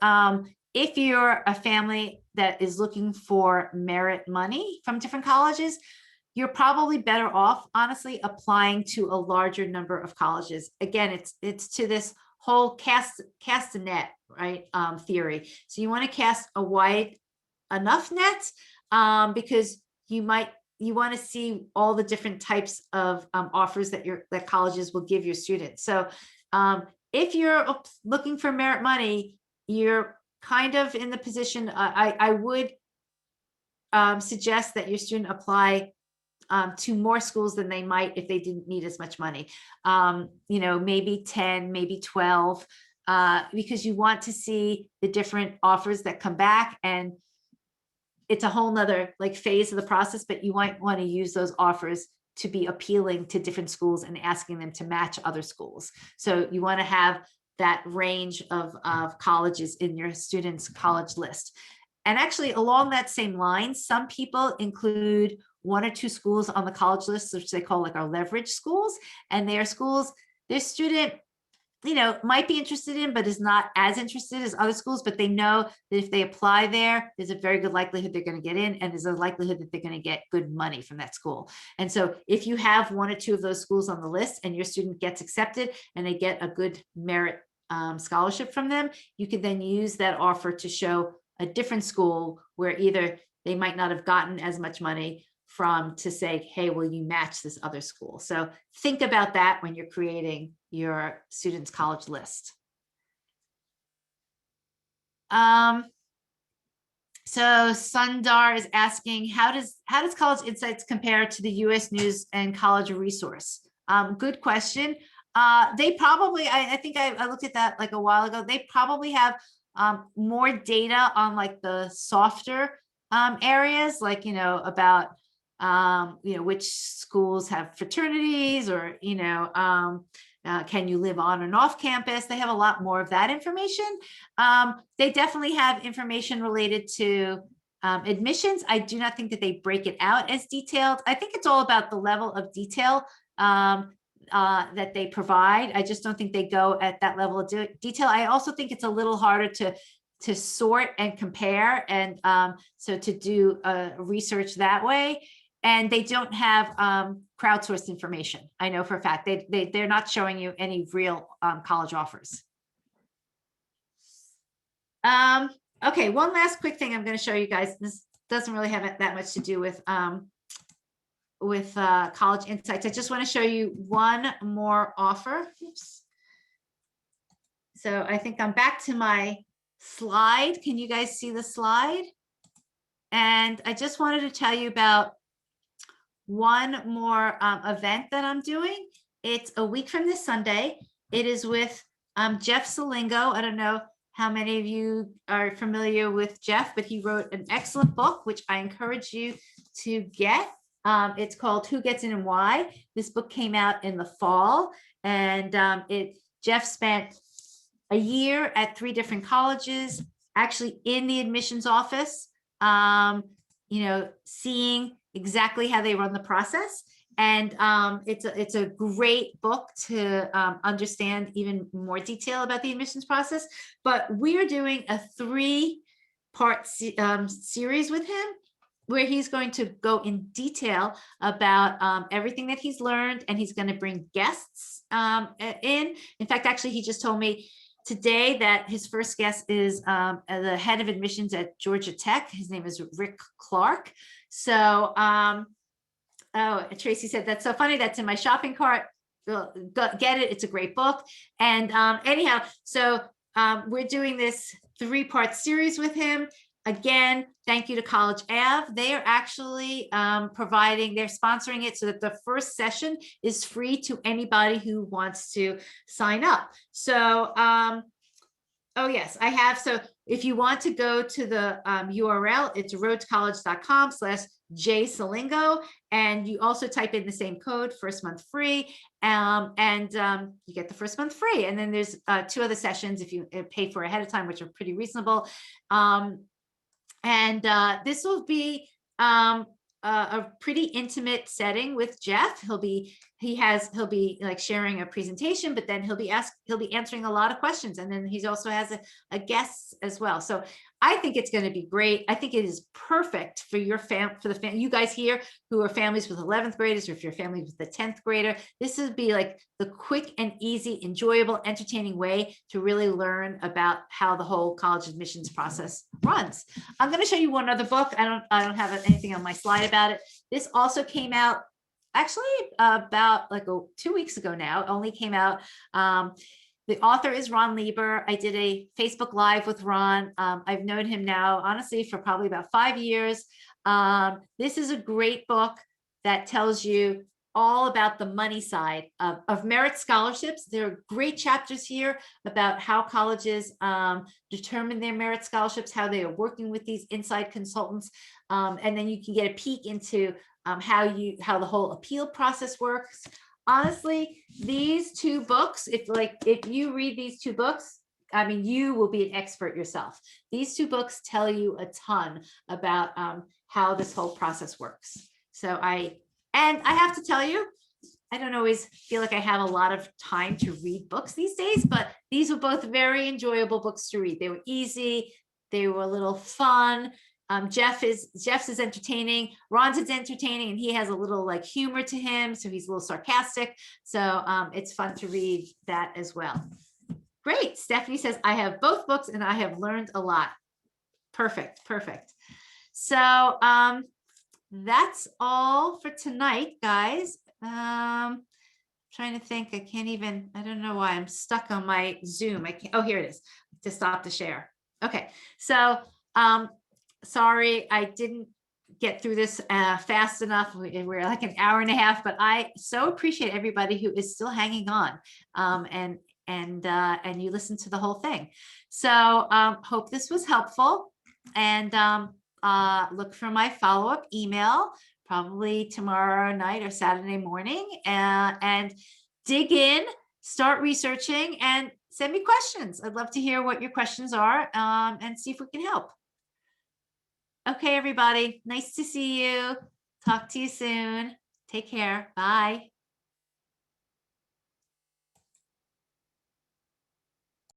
if you're a family that is looking for merit money from different colleges, you're probably better off, honestly, applying to a larger number of colleges. Again, it's to this whole cast a net, right, theory. So you want to cast a wide enough net because you want to see all the different types of offers that colleges will give your students. So if you're looking for merit money, you're kind of in the position, I would suggest that your student apply to more schools than they might if they didn't need as much money. You know, maybe 10, maybe 12, because you want to see the different offers that come back, and it's a whole nother like phase of the process, but you might want to use those offers to be appealing to different schools and asking them to match other schools. So you want to have that range of colleges in your students' college list. And actually, along that same line, some people include 1 or 2 schools on the college list, which they call like our leverage schools. And they are schools their student, you know, might be interested in, but is not as interested as other schools, but they know that if they apply there, there's a very good likelihood they're going to get in, and there's a likelihood that they're going to get good money from that school. And so if you have 1 or 2 of those schools on the list and your student gets accepted and they get a good merit scholarship from them, you can then use that offer to show a different school where either they might not have gotten as much money from, to say, hey, will you match this other school? So think about that when you're creating your students' college list. So Sundar is asking, how does College Insights compare to the US News and College Resource? Good question. They probably, I think I looked at that like a while ago. They probably have more data on like the softer areas, like, you know, about you know, which schools have fraternities, or, you know, can you live on and off campus? They have a lot more of that information. They definitely have information related to admissions. I do not think that they break it out as detailed. I think it's all about the level of detail that they provide. I just don't think they go at that level of detail. I also think it's a little harder to sort and compare, and so to do research that way. And they don't have crowdsourced information. I know for a fact they're not showing you any real college offers. Okay, one last quick thing I'm going to show you guys. This doesn't really have that much to do with College Insights. I just want to show you one more offer. Oops. So I think I'm back to my slide. Can you guys see the slide? And I just wanted to tell you about one more event that I'm doing. It's a week from this Sunday. It is with Jeff Salingo. I don't know how many of you are familiar with Jeff, but he wrote an excellent book, which I encourage you to get. It's called Who Gets In and Why. This book came out in the fall, and Jeff spent a year at 3 different colleges, actually in the admissions office, you know, seeing exactly how they run the process. And it's a great book to understand even more detail about the admissions process. But we are doing a 3-part series with him, where he's going to go in detail about everything that he's learned, and he's going to bring guests in. In fact, actually, he just told me today that his first guest is the head of admissions at Georgia Tech. His name is Rick Clark. So, oh, Tracy said, that's so funny. That's in my shopping cart. Get it. It's a great book. And anyhow, so we're doing this 3-part series with him. Again, thank you to College Ave. They are actually they're sponsoring it so that the first session is free to anybody who wants to sign up. So, oh yes, I have. So if you want to go to the URL, it's roadtocollege.com/jsalingo. And you also type in the same code, first month free, and you get the first month free. And then there's 2 other sessions if you pay for ahead of time, which are pretty reasonable. And this will be a pretty intimate setting with Jeff. He'll be like sharing a presentation, but then he'll be answering a lot of questions. And then he also has a guest as well. So I think it's going to be great. I think it is perfect for your you guys here who are families with 11th graders, or if you're a family with the 10th grader. This would be like the quick and easy, enjoyable, entertaining way to really learn about how the whole college admissions process runs. I'm going to show you one other book. I don't have anything on my slide about it. This also came out actually about like 2 weeks ago now. It only came out. The author is Ron Lieber. I did a Facebook Live with Ron. I've known him now, honestly, for probably about 5 years. This is a great book that tells you all about the money side of merit scholarships. There are great chapters here about how colleges determine their merit scholarships, how they are working with these inside consultants. And then you can get a peek into how the whole appeal process works. Honestly, these 2 books, if you read these 2 books, I mean, you will be an expert yourself. These 2 books tell you a ton about how this whole process works. So I have to tell you, I don't always feel like I have a lot of time to read books these days, but these were both very enjoyable books to read. They were easy. They were a little fun. Jeff's is entertaining. Ron's is entertaining, and he has a little like humor to him, so he's a little sarcastic. So it's fun to read that as well. Great. Stephanie says, I have both books and I have learned a lot. Perfect. So that's all for tonight, guys. Trying to think. I don't know why I'm stuck on my Zoom. Oh, here it is, to stop the share. Okay. So sorry, I didn't get through this fast enough. We're like an hour and a half, but I so appreciate everybody who is still hanging on and you listen to the whole thing. So hope this was helpful, and look for my follow-up email probably tomorrow night or Saturday morning, and dig in, start researching, and send me questions. I'd love to hear what your questions are, and see if we can help. Okay, everybody, nice to see you. Talk to you soon. Take care. Bye.